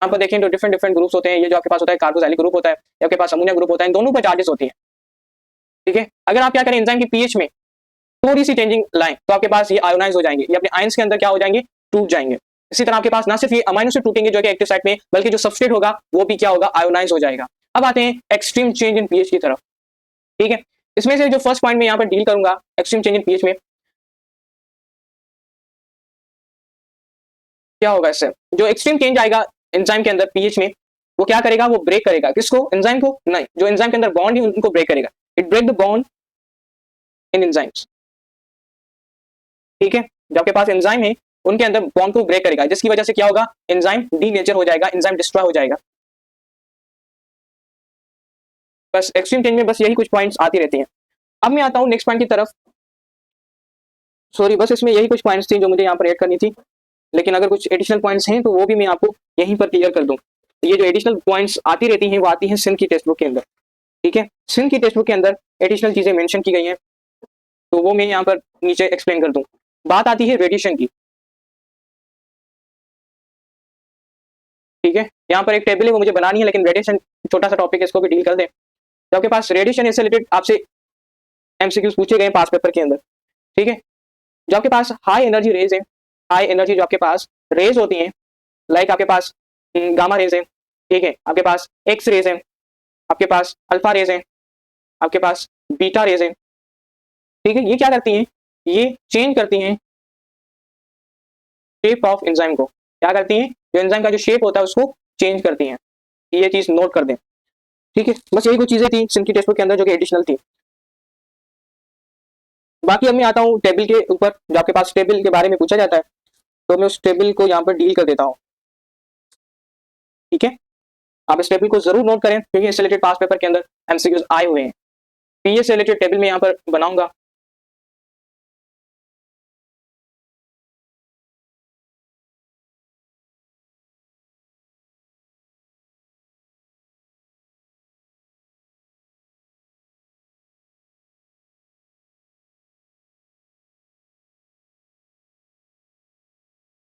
यहाँ पर देखें तो डिफरेंट डिफरेंट ग्रुप्स होते हैं। ये जो आपके पास होता है कार्बोक्सिलिक ग्रुप होता है, या आपके पास अमोनिया ग्रुप होता है, इन दोनों पर चार्जेस होती है। ठीक है, अगर आप क्या करें एंजाइम की पीएच में थोड़ी सी चेंजिंग लाएं तो आपके पास ये आयोनाइज हो जाएंगे, ये अपने आयंस के अंदर क्या हो जाएंगे, टूट जाएंगे। इसी तरह आपके पास ना सिर्फ ये अमाइनो एसिड टूटेंगे जो कि एक्टिव साइट में, बल्कि जो सबस्ट्रेट होगा वो भी क्या होगा, आयोनाइज हो जाएगा। अब आते हैं एक्सट्रीम चेंज इन पीएच की तरफ। ठीक है, इसमें से जो फर्स्ट पॉइंट में यहाँ पर डील करूंगा एक्सट्रीम चेंज इन पीएच में क्या होगा। इससे जो एक्सट्रीम चेंज आएगा एंजाइम के अंदर पीएच में, वो क्या करेगा, वो ब्रेक करेगा किसको, एंजाइम को नहीं, जो एंजाइम के अंदर बॉन्ड है उनको ब्रेक करेगा। It break the bond in enzymes. ठीक है, जो आपके पास एंजाइम है उनके अंदर बॉन्ड को ब्रेक करेगा, जिसकी वजह से क्या होगा, एंजाइम डीनेचर हो जाएगा, एंजाइम डिस्ट्रॉय हो जाएगा। बस एक्सट्रीम चेंज में बस यही कुछ पॉइंट्स आती रहती हैं। अब मैं आता हूँ नेक्स्ट पॉइंट की तरफ। सॉरी, बस इसमें यही कुछ पॉइंट्स थी जो मुझे यहाँ पर ऐड करनी थी, लेकिन अगर कुछ एडिशनल पॉइंट्स हैं तो वो भी मैं आपको यहीं पर क्लियर कर दूं। तो ये जो एडिशनल पॉइंट्स आती रहती हैं वो आती हैं सिंध की टेक्स्ट बुक के अंदर। ठीक है, सिंध की टेक्स्ट बुक के अंदर एडिशनल चीजें मेंशन की गई हैं, तो वो मैं यहाँ पर नीचे एक्सप्लेन कर दूं। बात आती है रेडिएशन की। ठीक है, यहाँ पर एक टेबल है वो मुझे बनानी है, लेकिन रेडिएशन छोटा सा टॉपिक है, इसको भी डील कर दें। तो आपके पास रेडिएशन से रिलेटेड आपसे एमसीक्यूज पूछे गए पास पेपर के अंदर। ठीक है, जो आपके पास हाई एनर्जी रेज है, हाई एनर्जी जो आपके पास रेज होती हैं, लाइक आपके पास गामा रेज है, ठीक है, आपके पास एक्स रेज है, आपके पास अल्फा रेज है, आपके पास बीटा रेज है। ठीक है, ये क्या करती हैं, ये चेंज करती हैं शेप ऑफ एंजाइम को। क्या करती हैं, जो एंजाइम का जो शेप होता है उसको चेंज करती हैं। ये चीज नोट कर दें। ठीक है, बस यही कुछ चीजें थी सिंध की टेक्स्ट बुक के अंदर जो कि एडिशनल थी। बाकी अब मैं आता हूँ टेबल के ऊपर। जो आपके पास टेबल के बारे में पूछा जाता है तो मैं उस टेबल को यहाँ पर डील कर देता हूँ। ठीक है, आप इस टेबल को जरूर नोट करें क्योंकि इससे रिलेटेड पास पेपर के अंदर एमसीक्यूज आए हुए हैं। पीएच से रिलेटेड टेबल में यहाँ पर बनाऊंगा।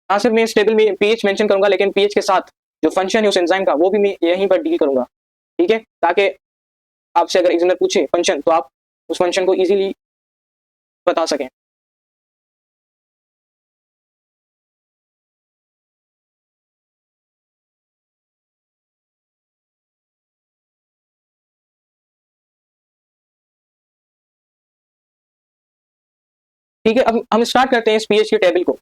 हाँ, सिर्फ मैं इस टेबल में पीएच मेंशन करूंगा, लेकिन पीएच के साथ जो फंक्शन है उस एंजाइम का वो भी मैं यहीं पर डील करूंगा। ठीक है, ताकि आपसे अगर एग्जामिनर पूछे फंक्शन तो आप उस फंक्शन को इजीली बता सकें। ठीक है, अब हम स्टार्ट करते हैं इस पीएच के टेबल को।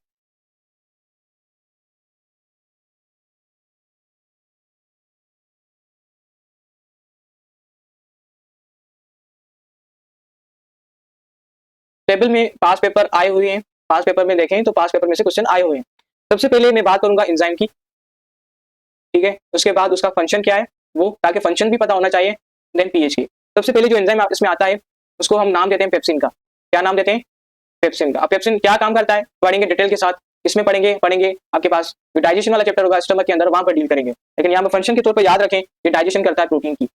टेबल में पास पेपर आए हुए हैं। पास पेपर में देखें तो पास पेपर में से क्वेश्चन आए हुए हैं। सबसे पहले मैं बात करूंगा एंजाइम की। ठीक है, उसके बाद उसका फंक्शन क्या है वो, ताकि फंक्शन भी पता होना चाहिए, देन पीएच की। सबसे पहले जो एंजाइम इसमें आता है उसको हम नाम देते हैं पेप्सिन का। क्या नाम देते हैं, पेप्सिन का। अब पेप्सिन क्या काम करता है पढ़ेंगे डिटेल के साथ, इसमें पढ़ेंगे आपके पास जो डाइजेशन वाला चैप्टर होगा स्टमक के अंदर, वहां पर डील करेंगे। लेकिन यहाँ पर फंक्शन के तौर पर याद रखें ये डाइजेशन करता है प्रोटीन की।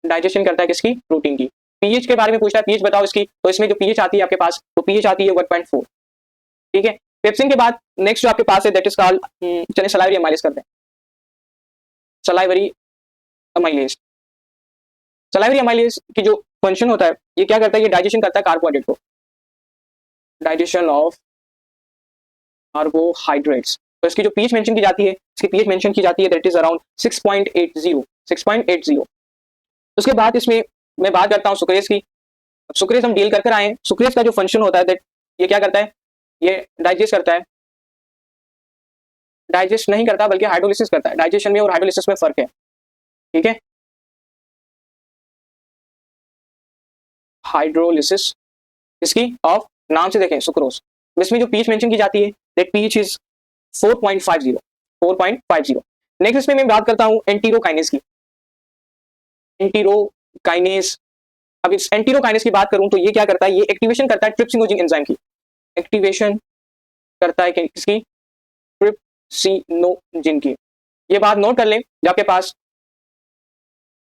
डाइजेशन करता है किसकी, प्रोटीन की। पीएच के बारे में पूछता है, पीएच बताओ इसकी, तो इसमें जो पीएच आती है आपके पास, तो पीएच आती है 1.4। ठीक है, पेप्सिन के बाद नेक्स्ट जो आपके पास है दैट इज कॉल्ड, चलिए सलाइवरी अमाइलेज करते हैं। सलाइवरी अमाइलेज, सलाइवरी अमाइलेज की जो फंक्शन होता है ये क्या करता है, ये डाइजेशन करता है कार्बोहाइड्रेट को, डाइजेशन ऑफ कार्बोहाइड्रेट्स। तो इसकी जो पीएच मेंशन की जाती है, इसकी पीएच मेंशन की जाती है दैट इज अराउंड 6.80, 6.80। उसके बाद इसमें मैं बात करता हूँ सुक्रेज की। सुक्रेज हम डील कर आए हैं। सुक्रेज का जो फंक्शन होता है दैट ये क्या करता है, ये डाइजेस्ट करता है, डाइजेस्ट नहीं करता बल्कि हाइड्रोलिसिस करता है। डाइजेशन में और हाइड्रोलिसिस में फर्क है। ठीक है, हाइड्रोलिसिस इसकी ऑफ नाम से देखें सुक्रोज, इसमें जो पीएच मेंशन की जाती है दैट पीएच इज 4.50 4.50। नेक्स्ट इसमें मैं बात करता हूं एंटीरोकाइनेज की। एंटीरोकाइनेज, अब इस एंटीरोकाइनेज की बात करूं तो ये क्या करता है, ये एक्टिवेशन करता है ट्रिप्सिनोजिन एंजाइम की, एक्टिवेशन करता है किसकी, ट्रिप्सिनोजिन की। ये बात नोट कर लें, जो आपके पास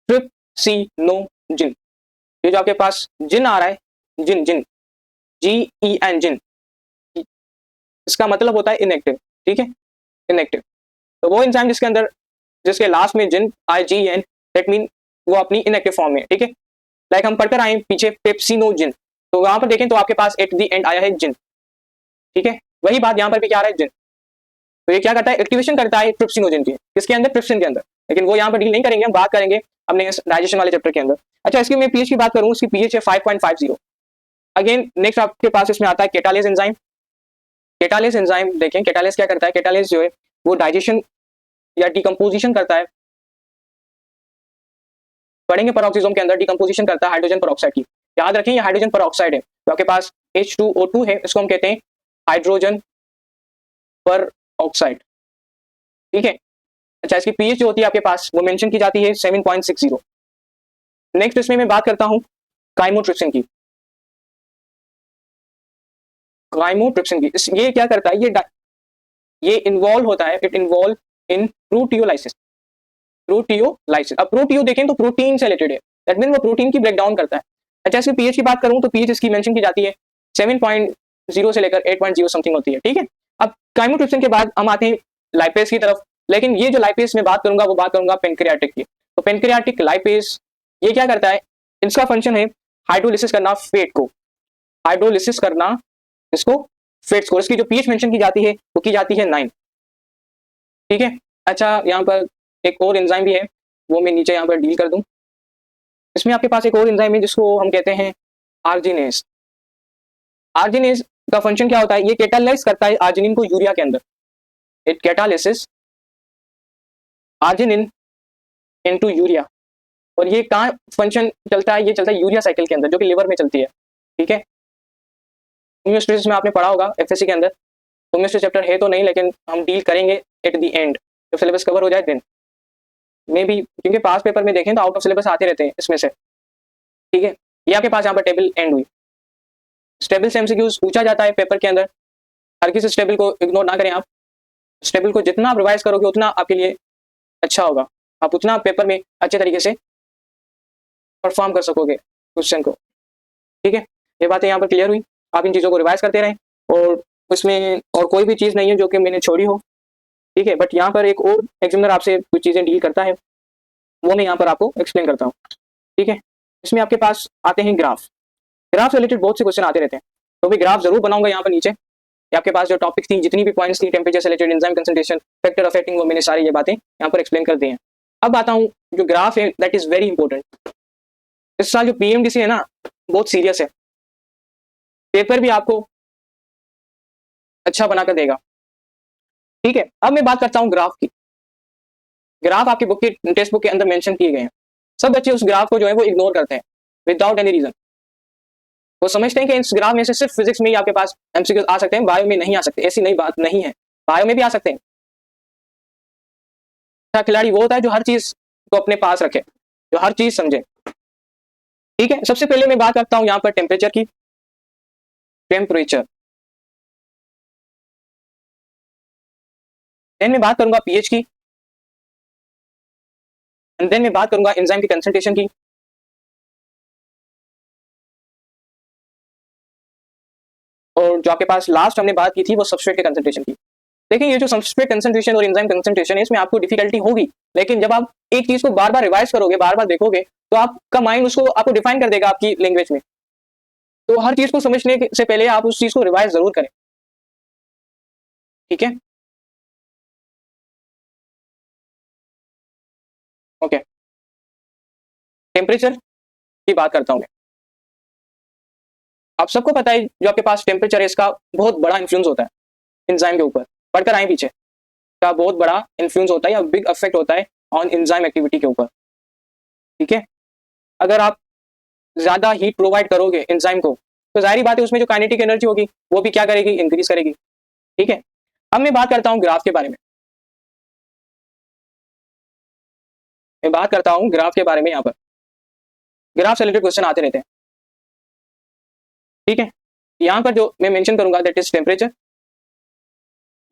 ट्रिप्सिनोजिन, ये जो आपके पास जिन आ रहा है, जिन जिन GEN जिन, इसका मतलब होता है इनएक्टिव, ठीक है, इनएक्टिव। तो वो एंजाइम जिसके अंदर, जिसके लास्ट में जिन आए GEN, दैट मीन वो अपनी इनएक्टिव फॉर्म में है, ठीक है। लाइक हम पढ़कर आए पीछे पेप्सिनोजिन, तो वहां पर देखें तो आपके पास एट द एंड आया है जिन, ठीक है। वही बात यहाँ पर भी क्या आ रहा है, जिन। तो ये क्या करता है, एक्टिवेशन करता है ट्रिप्सिनोजिन की, किसके अंदर, ट्रिप्सिन के अंदर। लेकिन वो यहाँ पर डील नहीं करेंगे, हम बात करेंगे अपने डाइजेशन वाले चैप्टर के अंदर। अच्छा, इसकी मैं पीएच की बात करूँ, इसकी पीएच है 5.50। अगेन नेक्स्ट आपके पास इसमें आता है केटालेज एंजाइम। केटालेज एंजाइम देखें, केटालेज क्या करता है, केटालेज जो है वो डाइजेशन या डिकम्पोजिशन करता है, पढ़ेंगे पेरोक्सिसोम के अंदर, डिकम्पोजिशन करता है हाइड्रोजन पेरोक्साइड की। याद रखें ये हाइड्रोजन पेरोक्साइड है, तो आपके पास H2O2 है, इसको हम कहते हैं हाइड्रोजन पेरोक्साइड, ठीक है। अच्छा, इसकी पीएच जो होती है आपके पास वो मेंशन की जाती है 7.60। नेक्स्ट इसमें मैं बात करता हूं काइमोट्रिप्सिन की। काइमोट्रिप्सिन की ये क्या करता है, ये इन्वॉल्व होता है, it involve in proteolysis. Proteolysis, अब प्रोटियो देखें तो प्रोटीन से रिलेटेड है, दैट मीन वो प्रोटीन की ब्रेकडाउन करता है। अच्छा, इसकी पीएच की बात करूं तो पीएच इसकी मेंशन की जाती है 7.0 से लेकर 8.0 समथिंग होती है, ठीक है। अब काइमोट्रिप्सिन के बाद हम आते हैं लाइपेज की तरफ, लेकिन ये जो लाइपेज में बात करूंगा वो बात करूंगा पेनक्रियाटिक की। तो पेनक्रियाटिक लाइपेज ये क्या करता है, इसका फंक्शन है हाइड्रोलिसिस करना फैट को, हाइड्रोलिसिस करना इसको फैट्स को। इसकी जो पीएच मेंशन की जाती है वो की जाती है 9, ठीक है। अच्छा, यहाँ पर एक और एंजाइम भी है, वो मैं नीचे यहाँ पर डील कर दूं। इसमें आपके पास एक और एंजाइम है जिसको हम कहते हैं आर्जिनेज। आर्जिनेज का फंक्शन क्या होता है, ये कैटालाइज करता है आर्जिनिन को यूरिया के अंदर, it catalysis arginine into urea. और ये कहाँ फंक्शन चलता है, ये चलता है यूरिया साइकिल के अंदर, जो कि लिवर में चलती है, ठीक है। होम्योस्टेसिस में आपने पढ़ा होगा एफएससी के अंदर, होम्योस्टेसिस चैप्टर है तो नहीं, लेकिन हम डील करेंगे एट द एंड, जब सिलेबस कवर हो जाए देन मे भी, क्योंकि पास पेपर में देखें तो आउट ऑफ सिलेबस आते रहते हैं इसमें से, ठीक है। ये आपके पास यहाँ पर टेबल एंड हुई। स्टेबल से एमसीक्यूज पूछा जाता है पेपर के अंदर, हर किसी स्टेबल को इग्नोर ना करें आप। स्टेबल को जितना आप रिवाइज करोगे उतना आपके लिए अच्छा होगा, आप उतना पेपर में अच्छे तरीके से परफॉर्म कर सकोगे क्वेश्चन को, ठीक है। ये बातें यहाँ पर क्लियर हुई, आप इन चीज़ों को रिवाइज करते रहें, और उसमें और कोई भी चीज़ नहीं है जो कि मैंने छोड़ी हो, ठीक है। बट यहाँ पर एक और एग्जामिनर आपसे कुछ चीज़ें डील करता है, वो मैं यहाँ पर आपको एक्सप्लेन करता हूँ, ठीक है। इसमें आपके पास आते हैं ग्राफ, ग्राफ से रिलेटेड बहुत से क्वेश्चन आते रहते हैं, तो मैं ग्राफ जरूर बनाऊंगा यहाँ पर नीचे। आपके पास जो टॉपिक थी, जितनी भी पॉइंट्स थी, टेम्परेचर से related, enzyme concentration, factor affecting, वो मैंने सारी ये बातें यहाँ पर एक्सप्लेन कर दी हैं। अब आता हूँ जो ग्राफ है, दैट इज वेरी इंपॉर्टेंट। इस साल जो पीएमडीसी है ना, बहुत सीरियस है, पेपर भी आपको अच्छा बनाकर देगा, ठीक है। अब मैं बात करता हूँ ग्राफ की। ग्राफ आपकी बुक की टेक्स्ट बुक के अंदर मेंशन किए गए हैं, सब बच्चे उस ग्राफ को जो है वो इग्नोर करते हैं विदाउट एनी रीजन। वो समझते हैं कि इस ग्राफ में से सिर्फ फिजिक्स में ही आपके पास एमसीक्यू आ सकते हैं, बायो में नहीं आ सकते। ऐसी नई बात नहीं है, बायो में भी आ सकते हैं। अच्छा खिलाड़ी वो होता है जो हर चीज को अपने पास रखे, जो हर चीज समझे, ठीक है। सबसे पहले मैं बात करता हूं यहाँ पर टेम्परेचर की, टेम्परेचर, देन मैं बात करूंगा पीएच की, एंड देन मैं बात करूंगा एंजाइम की कंसंट्रेशन की, और जो आपके पास लास्ट हमने बात की थी वो सबस्ट्रेट के कंसंट्रेशन की। देखिए ये जो सबस्ट्रेट कंसंट्रेशन और एंजाइम कंसंट्रेशन है, इसमें आपको डिफिकल्टी होगी, लेकिन जब आप एक चीज को बार बार रिवाइज करोगे, बार बार देखोगे, तो आपका माइंड उसको आपको डिफाइन कर देगा आपकी लैंग्वेज में। तो हर चीज को समझने से पहले आप उस चीज को रिवाइज जरूर करें, ठीक है, ओके। टेम्परेचर की बात करता हूं मैं। आप सबको पता है जो आपके पास टेम्परेचर है, इसका बहुत बड़ा इन्फ्लुएंस होता है एंजाइम के ऊपर। पढ़कर आए पीछे, का बहुत बड़ा इन्फ्लुएंस होता है या बिग इफेक्ट होता है ऑन एंजाइम एक्टिविटी के ऊपर, ठीक है। अगर आप ज्यादा हीट प्रोवाइड करोगे एंजाइम को, तो जाहिर बात है उसमें जो काइनेटिक एनर्जी होगी वो भी क्या करेगी, इंक्रीज करेगी। ठीक है, अब मैं बात करता हूँ ग्राफ के बारे में। मैं बात करता हूँ ग्राफ के बारे में। यहाँ पर ग्राफ से रिलेटेड क्वेश्चन आते रहते हैं। ठीक है, यहाँ पर जो मैं मेंशन करूंगा दैट इज टेम्परेचर।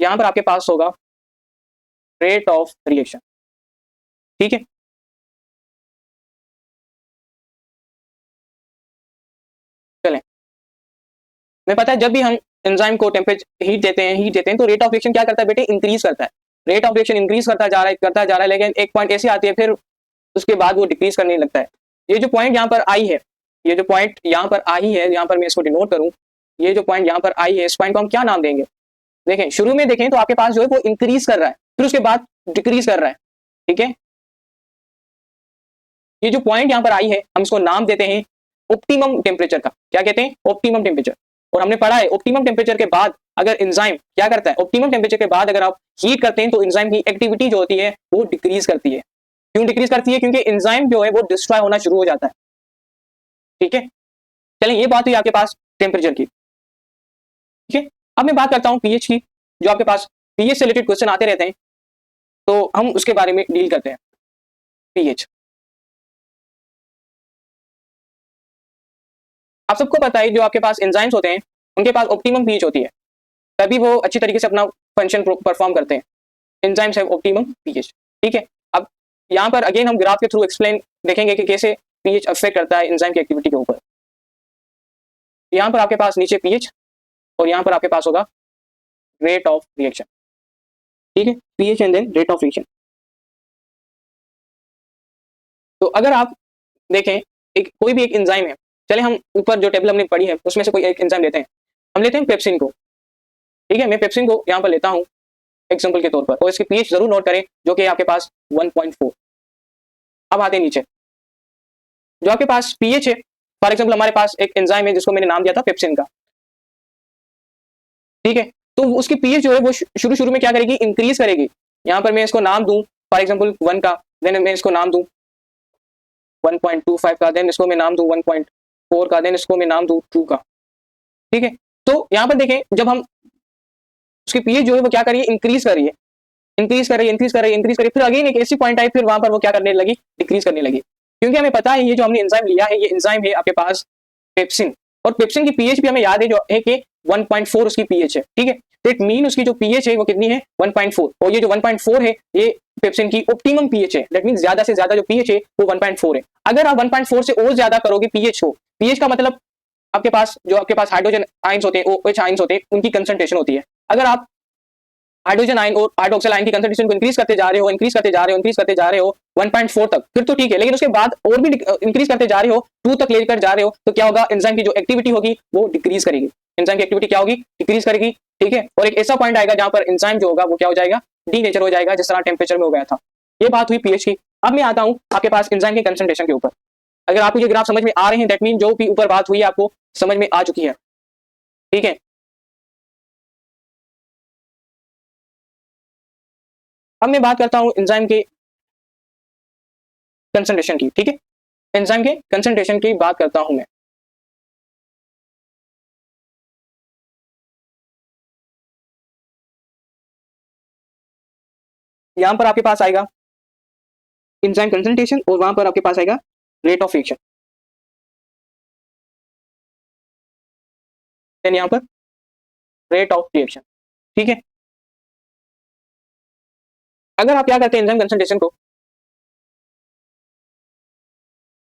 यहाँ पर आपके पास होगा रेट ऑफ रिएक्शन। ठीक है, चलें, मैं पता है जब भी हम एंजाइम को टेम्परेचर हीट देते हैं तो रेट ऑफ रिएक्शन क्या करता है बेटे, इंक्रीज करता है। रेट ऑफ रिएक्शन इंक्रीज करता जा रहा है, लेकिन एक पॉइंट ऐसी आती है फिर उसके बाद वो डिक्रीज करने लगता है। ये जो पॉइंट यहाँ पर आई है, ये जो पॉइंट यहाँ पर आई है, यहाँ पर मैं इसको डिनोट करूं, ये जो पॉइंट यहाँ पर आई है, इस पॉइंट को हम क्या नाम देंगे? देखें, शुरू में देखें तो आपके पास जो है वो इंक्रीज कर रहा है, फिर उसके बाद डिक्रीज कर रहा है। ठीक है, ये जो पॉइंट यहाँ पर आई है हम इसको नाम देते हैं ऑप्टिमम टेम्परेचर का। क्या कहते हैं? Optimum temperature. और हमने पढ़ा है ऑप्टिमम टेम्परेचर के बाद अगर एंजाइम क्या करता है, ऑप्टिमम टेम्परेचर के बाद अगर आप हीट करते हैं तो एंजाइम की एक्टिविटी जो होती है वो डिक्रीज करती है। क्यों डिक्रीज करती है? क्योंकि एंजाइम जो है वो डिस्ट्रॉय होना शुरू हो जाता है। ठीक है, चलिए ये बात हुई आपके पास टेम्परेचर की। ठीक है, अब मैं बात करता हूँ पीएच की। जो आपके पास पीएच से रिलेटेड क्वेश्चन आते रहते हैं तो हम उसके बारे में डील करते हैं। पीएच आप सबको पता है जो आपके पास एंजाइम्स होते हैं उनके पास ऑप्टिमम पीएच होती है, तभी वो अच्छी तरीके से अपना फंक्शन परफॉर्म करते हैं। Enzymes have optimum pH. ठीक है, अब यहाँ पर अगेन हम ग्राफ के थ्रू एक्सप्लेन देखेंगे कि कैसे पीएच अफेक्ट करता है एंजाइम की एक्टिविटी के ऊपर। यहाँ पर आपके पास नीचे पीएच और यहाँ पर आपके पास होगा रेट ऑफ रिएक्शन। ठीक है, pH and then rate of reaction. तो अगर आप देखें कोई भी एक एंजाइम है, चले हम ऊपर जो टेबल हमने पढ़ी है उसमें से कोई एक एंजाइम लेते हैं। हम लेते हैं पेप्सिन को। ठीक है, मैं पेप्सिन को यहाँ पर लेता हूँ एग्जाम्पल के तौर पर, और इसकी पीएच जरूर नोट करें जो कि आपके पास 1.4। अब आते हैं नीचे, जो आपके पास पीएच है, फॉर एग्जाम्पल हमारे पास एक एंजाइम है जिसको मैंने नाम दिया था पेप्सिन का। ठीक है, तो उसकी पीएच जो है वो शुरू में क्या करेगी, इंक्रीज करेगी। यहाँ पर मैं इसको नाम दूं फॉर एग्जाम्पल 1 का, देन मैं इसको नाम दूं 1.25 का, देन इसको मैं नाम दूं 1.4 का, देन इसको मैं नाम दूं 2 का। ठीक है, तो यहाँ पर देखें जब हम उसकी पीएच जो है वो क्या कर रही है, इंक्रीज कर रही है, इंक्रीज कर रही है, फिर अगेन एक ऐसी पॉइंट आई फिर वहां पर वो क्या करने लगी, डिक्रीज करने लगी। क्योंकि हमें पता है ये जो हमने एंजाइम लिया है ये एंजाइम है आपके पास पेप्सिन, और पेप्सिन की पीएच भी हमें याद है जो है कि 1.4 उसकी पीएच है। ठीक है, तो इट मीन उसकी जो पीएच है वो कितनी है, 1.4, और ये जो 1.4 है ये पेप्सिन की ऑप्टिमम पीएच है। दैट मीन ज्यादा से ज्यादा जो पीएच है वो 1.4 है। अगर आप 1.4 से और ज्यादा करोगे पीएच को, पीएच का मतलब आपके पास जो आपके पास हाइड्रोजन आयंस होते हैं, OH आयंस होते हैं, उनकी कंसंट्रेशन होती है। अगर आप हाइड्रोजन आयन और हाइड्रोक्सिल आयन की कंसंट्रेशन को इंक्रीज करते जा रहे हो 1.4 तक, फिर तो ठीक है, लेकिन उसके बाद और भी इंक्रीज करते जा रहे हो, 2 तक लेकर जा रहे हो, तो क्या होगा, एंजाइम की जो एक्टिविटी होगी वो डिक्रीज करेगी। एंजाइम की एक्टिविटी क्या होगी, डिक्रीज करेगी। ठीक है, और एक ऐसा पॉइंट आएगा जहां पर एंजाइम जो होगा वो क्या हो जाएगा, डीनेचर हो जाएगा, जिस तरह टेम्परेचर में हो गया था। ये बात हुई पीएच की। अब मैं आता हूं आपके पास एंजाइम की कंसंट्रेशन के ऊपर। अगर आपको ये ग्राफ समझ में आ रहे हैं दैट मीन जो भी ऊपर बात हुई है आपको समझ में आ चुकी है। ठीक है, अब मैं बात करता हूं एंजाइम के कंसंट्रेशन की। ठीक है, एंजाइम के कंसंट्रेशन की बात करता हूं मैं। यहां पर आपके पास आएगा एंजाइम कंसंट्रेशन और वहां पर आपके पास आएगा रेट ऑफ रिएक्शन, देन यहां पर रेट ऑफ रिएक्शन। ठीक है, अगर आप क्या करते हैं एंजाइम कंसंट्रेशन को,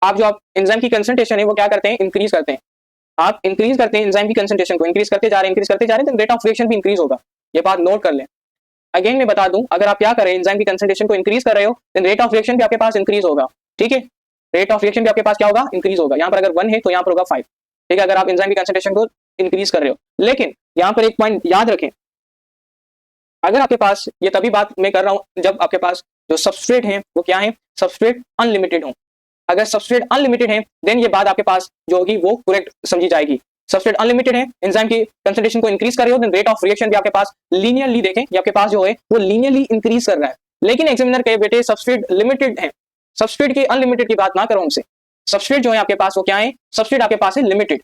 आप एंजाइम की कंसंट्रेशन है वो क्या करते हैं, इंक्रीज करते हैं। आप इंक्रीज करते हैं एंजाइम की कंसंट्रेशन को, इंक्रीज करते जा रहे हैं, तो रेट ऑफ रिएक्शन भी इंक्रीज होगा। ये बात नोट कर लें। अगेन मैं बता दूं, अगर आप क्या करें एंजाइम की कंसंट्रेशन को इंक्रीज कर रहे हो, देन रेट ऑफ रिएक्शन भी आपके पास इंक्रीज होगा। ठीक है, रेट ऑफ रिएक्शन भी आपके पास क्या होगा, इंक्रीज होगा। यहाँ पर अगर 1 है तो यहाँ पर होगा 5। ठीक है, अगर आप एंजाइम की कंसंट्रेशन को इंक्रीज कर रहे हो, लेकिन यहाँ पर एक पॉइंट याद रखें, अगर आपके पास, ये तभी बात मैं कर रहा हूं जब आपके पास जो सबस्ट्रेट है वो क्या है, सबस्ट्रेट अनलिमिटेड हो। अगर सबस्ट्रेट अनलिमिटेड है देन ये बात आपके पास जो होगी वो करेक्ट समझी जाएगी। सबस्ट्रेट अनलिमिटेड है, एंजाइम की कंसंट्रेशन को इंक्रीज कर रहे हो, देन रेट ऑफ रिएक्शन भी आपके पास लीनियरली देखें, ये आपके पास जो है वो लीनियरली इंक्रीज कर रहा है। लेकिन एग्जामिनर कहे बेटे सबस्ट्रेट लिमिटेड है, सबस्ट्रेट की अनलिमिटेड की बात ना करो हमसे। सबस्ट्रेट जो है आपके पास वो क्या है, सबस्ट्रेट आपके पास है लिमिटेड।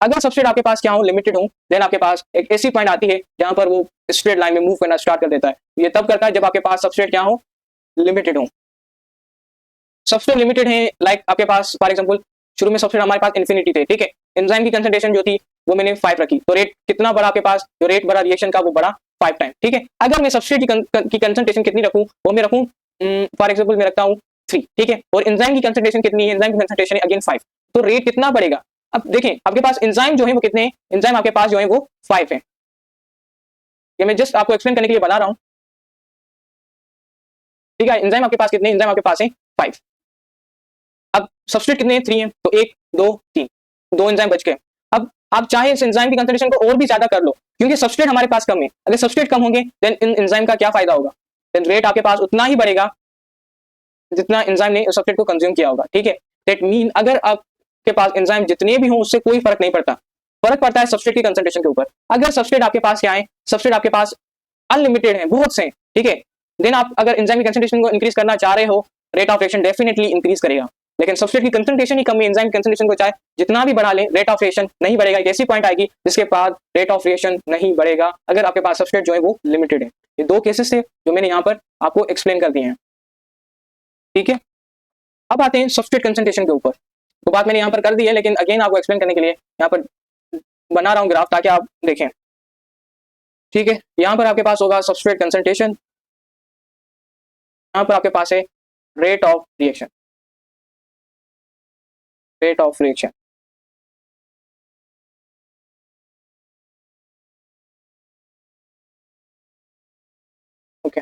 अगर सबस्ट्रेट आपके पास क्या हो, लिमिटेड हो, देन आपके पास एक ऐसी पॉइंट आती है जहां पर वो स्ट्रेट लाइन में मूव करना स्टार्ट कर देता है। ये तब करता है जब आपके पास सबस्ट्रेट क्या हो, लिमिटेड हो। सबस्ट्रेट लिमिटेड है, लाइक आपके पास फॉर एग्जांपल शुरू में सबस्ट्रेट हमारे पास इन्फिनिटी थे, ठीक है, एंजाइम की कंसंट्रेशन जो थी वो मैंने 5 रखी, तो रेट कितना बड़ा आपके पास, जो रेट बड़ा रिएक्शन का वो बड़ा 5 टाइम, ठीक है। अगर मैं सबस्ट्रेट की कंसंट्रेशन कितनी रखूं, वो मैं रखूं फॉर एग्जांपल मैं रखता हूं 3, ठीक है, और एंजाइम की कंसंट्रेशन कितनी है, एंजाइम की कंसंट्रेशन अगेन 5, तो रेट कितना बढ़ेगा। अब देखें आपके पास एंजाइम जो है वो कितने हैं, एंजाइम आपके पास जो है वो 5 है। ये मैं जस्ट आपको एक्सप्लेन करने के लिए बता रहा हूं, ठीक है। एंजाइम आपके पास कितने, एंजाइम आपके पास है 5। अब सबस्ट्रेट कितने हैं, 3 है, तो 1 2 3, 2 एंजाइम बच गए। अब आप चाहे इस एंजाइम की कंसंट्रेशन को और भी ज्यादा कर लो, क्योंकि सबस्ट्रेट हमारे पास कम है। अगर सबस्ट्रेट कम होंगे देन इन एंजाइम का क्या फायदा होगा, देन रेट आपके पास उतना ही बढ़ेगा जितना एंजाइम ने सबस्ट्रेट को कंज्यूम किया होगा, ठीक है। दैट मीन अगर आपके पास एंजाइम जितने भी हो उससे कोई फर्क नहीं पड़ता, फर्क पड़ता है सबस्ट्रेट की कंसंट्रेशन के ऊपर। अगर सबस्ट्रेट आपके पास क्या है, सबस्ट्रेट आपके पास अनलिमिटेड है, बहुत से, ठीक है, देन आप अगर एंजाइम की कंसंट्रेशन को इंक्रीज करना चाह रहे हो, rate of reaction definitely increase करेगा। लेकिन सबस्ट्रेट की कंसंट्रेशन ही कम है, एंजाइम की कंसंट्रेशन को चाहे जितना भी बढ़ा ले, रेट ऑफ रिएक्शन नहीं बढ़ेगा। एक ऐसी पॉइंट आएगी जिसके बाद रेट ऑफ रिएक्शन नहीं बढ़ेगा अगर आपके पास सबस्ट्रेट जो है वो लिमिटेड है। ये 2 केसेस थे जो मैंने यहाँ पर आपको एक्सप्लेन कर दिए हैं, ठीक है। अब आते हैं सबस्ट्रेट कंसंट्रेशन के ऊपर, तो बात मैंने यहाँ पर कर दी है, लेकिन अगेन आपको एक्सप्लेन करने के लिए यहाँ पर बना रहा हूँ ग्राफ ताकि आप देखें, ठीक है। यहाँ पर आपके पास होगा सबस्ट्रेट कंसंट्रेशन, यहाँ पर आपके पास है rate of reaction, rate of reaction, okay.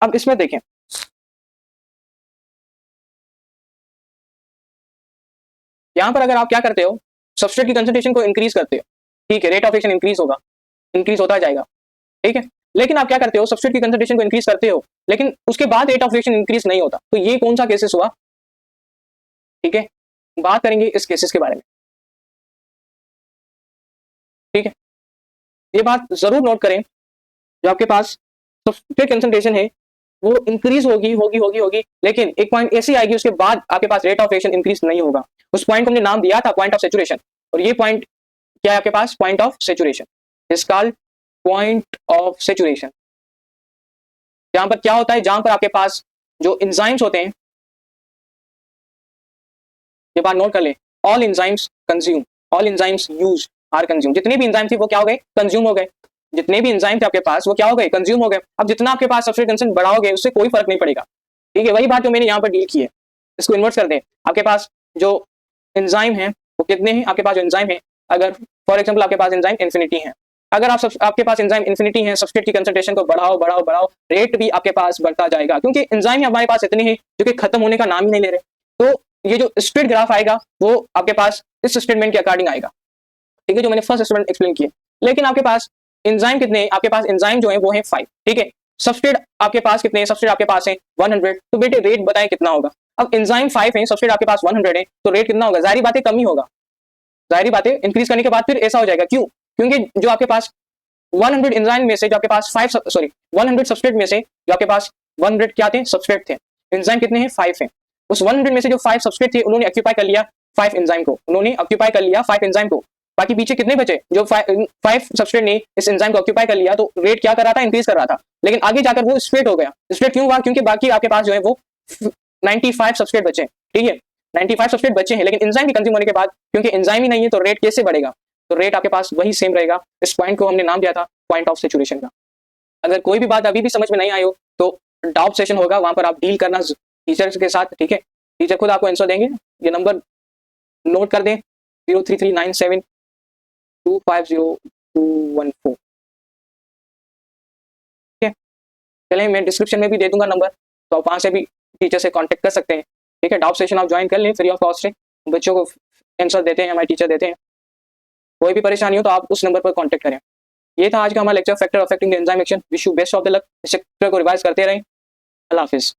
अब इसमें देखें, यहाँ पर अगर आप क्या करते हो, सबस्ट्रेट की कंसंट्रेशन को इंक्रीज करते हो, ठीक है, रेट ऑफ रिएक्शन इंक्रीज होगा, इंक्रीज होता जाएगा, ठीक है। लेकिन आप क्या करते हो, सबस्ट्रेट की कंसंट्रेशन को इंक्रीज करते हो, लेकिन उसके बाद रेट ऑफ रिएक्शन इंक्रीज नहीं होता, तो ये कौन सा केसेस हुआ, ठीक है। बात करेंगे इस केसेस के बारे में, ठीक है। ये बात जरूर नोट करें, जो आपके पास सबस्ट्रेट कंसंट्रेशन है वो इंक्रीज होगी होगी होगी होगी, लेकिन एक पॉइंट ऐसी आएगी उसके बाद आपके पास रेट ऑफ रिएक्शन इंक्रीज नहीं होगा। उस पॉइंट को हमने नाम दिया था पॉइंट ऑफ सैचुरेशन, और ये पॉइंट क्या है आपके पास, point of saturation, is called point of saturation. जहां पर क्या होता है, जहां पर आपके पास जो एंजाइम्स होते हैं, ये बात नोट कर ले, all enzymes consume, all enzymes use are consume, जितने भी एंजाइम थे वो क्या हो गए, कंज्यूम हो गए, जितने भी एंजाइम थे आपके पास वो क्या हो गए, कंज्यूम हो गए। अब जितना आपके पास सबस्ट्रेट कंसंट्रेशन बढ़ाओगे उससे कोई फर्क नहीं पड़ेगा, ठीक है। वही बात जो मैंने यहाँ पर डील की है, इसको इन्वर्ट कर दें। आपके पास जो एंजाइम है वो कितने हैं, आपके पास जो एंजाइम है, अगर फॉर एग्जांपल आपके पास एंजाइम इन्फिनिटी है, अगर आपके पास एंजाइम इन्फिनिटी है, सबस्ट्रेट की कंसंट्रेशन को बढ़ाओ बढ़ाओ बढ़ाओ, रेट भी आपके पास बढ़ता जाएगा, क्योंकि एंजाइम हमारे पास इतने हैं जो कि खत्म होने का नाम ही नहीं ले रहे। तो ये जो स्ट्रेट ग्राफ आएगा वो आपके पास इस स्टेटमेंट के अकॉर्डिंग आएगा, ठीक है, जो मैंने फर्स्ट स्टेटमेंट एक्सप्लेन किया। लेकिन आपके पास एंजाइम कितने हैं, आपके पास एंजाइम जो है वो है 5, ठीक है। सबस्ट्रेट आपके पास कितने हैं, सबस्ट्रेट आपके पास है 100, तो बेटे रेट बताएं कितना होगा। अब एंजाइम 5 है, सबस्ट्रेट आपके पास 100 है, तो रेट कितना होगा, जाहिर बात है कम ही होगा, जाहिर बात है इंक्रीज करने के बाद फिर ऐसा हो जाएगा, क्यों, क्योंकि जो आपके पास 100 एंजाइम में से जो आपके पास 100 सबस्ट्रेट में से जो आपके पास 100 क्या थे, सबस्ट्रेट थे, एंजाइम कितने हैं 5 हैं। उस 100 में से जो 5 सबस्ट्रेट थे उन्होंने ऑक्यूपाई कर लिया 5 एंजाइम को, उन्होंने ऑक्यूपाई कर लिया 5 एंजाइम को, बाकी पीछे कितने बचे, जो 5 सबस्ट्रेट ने इस एंजाइम को ऑक्यूपाई कर लिया, तो रेट क्या कर रहा था, इंक्रीज कर रहा था। लेकिन आगे जाकर वो स्ट्रेट हो गया, स्ट्रेट क्यों हुआ, क्योंकि बाकी आपके पास जो है वो 95 सबस्ट्रेट बचे, ठीक है, 95 सबस्ट्रेट बचे हैं, लेकिन एंजाइम की कंज्यूम होने के बाद क्योंकि एंजाइम ही नहीं है तो रेट कैसे बढ़ेगा, तो रेट आपके पास वही सेम रहेगा। इस पॉइंट को हमने नाम दिया था पॉइंट ऑफ सैचुरेशन का। अगर कोई भी बात अभी भी समझ में नहीं आई हो तो डाउट सेशन होगा, वहां पर आप डील करना टीचर के साथ, ठीक है, टीचर खुद आपको आंसर देंगे। ये नंबर नोट कर दें 0339725014, ठीक है। चलें मैं डिस्क्रिप्शन में भी दे दूंगा नंबर, तो आप वहां से भी टीचर से कांटेक्ट कर सकते हैं, ठीक है। डाउट सेशन आप ज्वाइन कर लें फ्री ऑफ कॉस्ट है, बच्चों को आंसर देते हैं, हमारे टीचर देते हैं। कोई भी परेशानी हो तो आप उस नंबर पर कांटेक्ट करें। ये था आज का हमारा lecture, factor affecting the enzyme action. Wish you best of the luck, इस चैप्टर को रिवाइज करते रहें। अल्लाह हाफिज।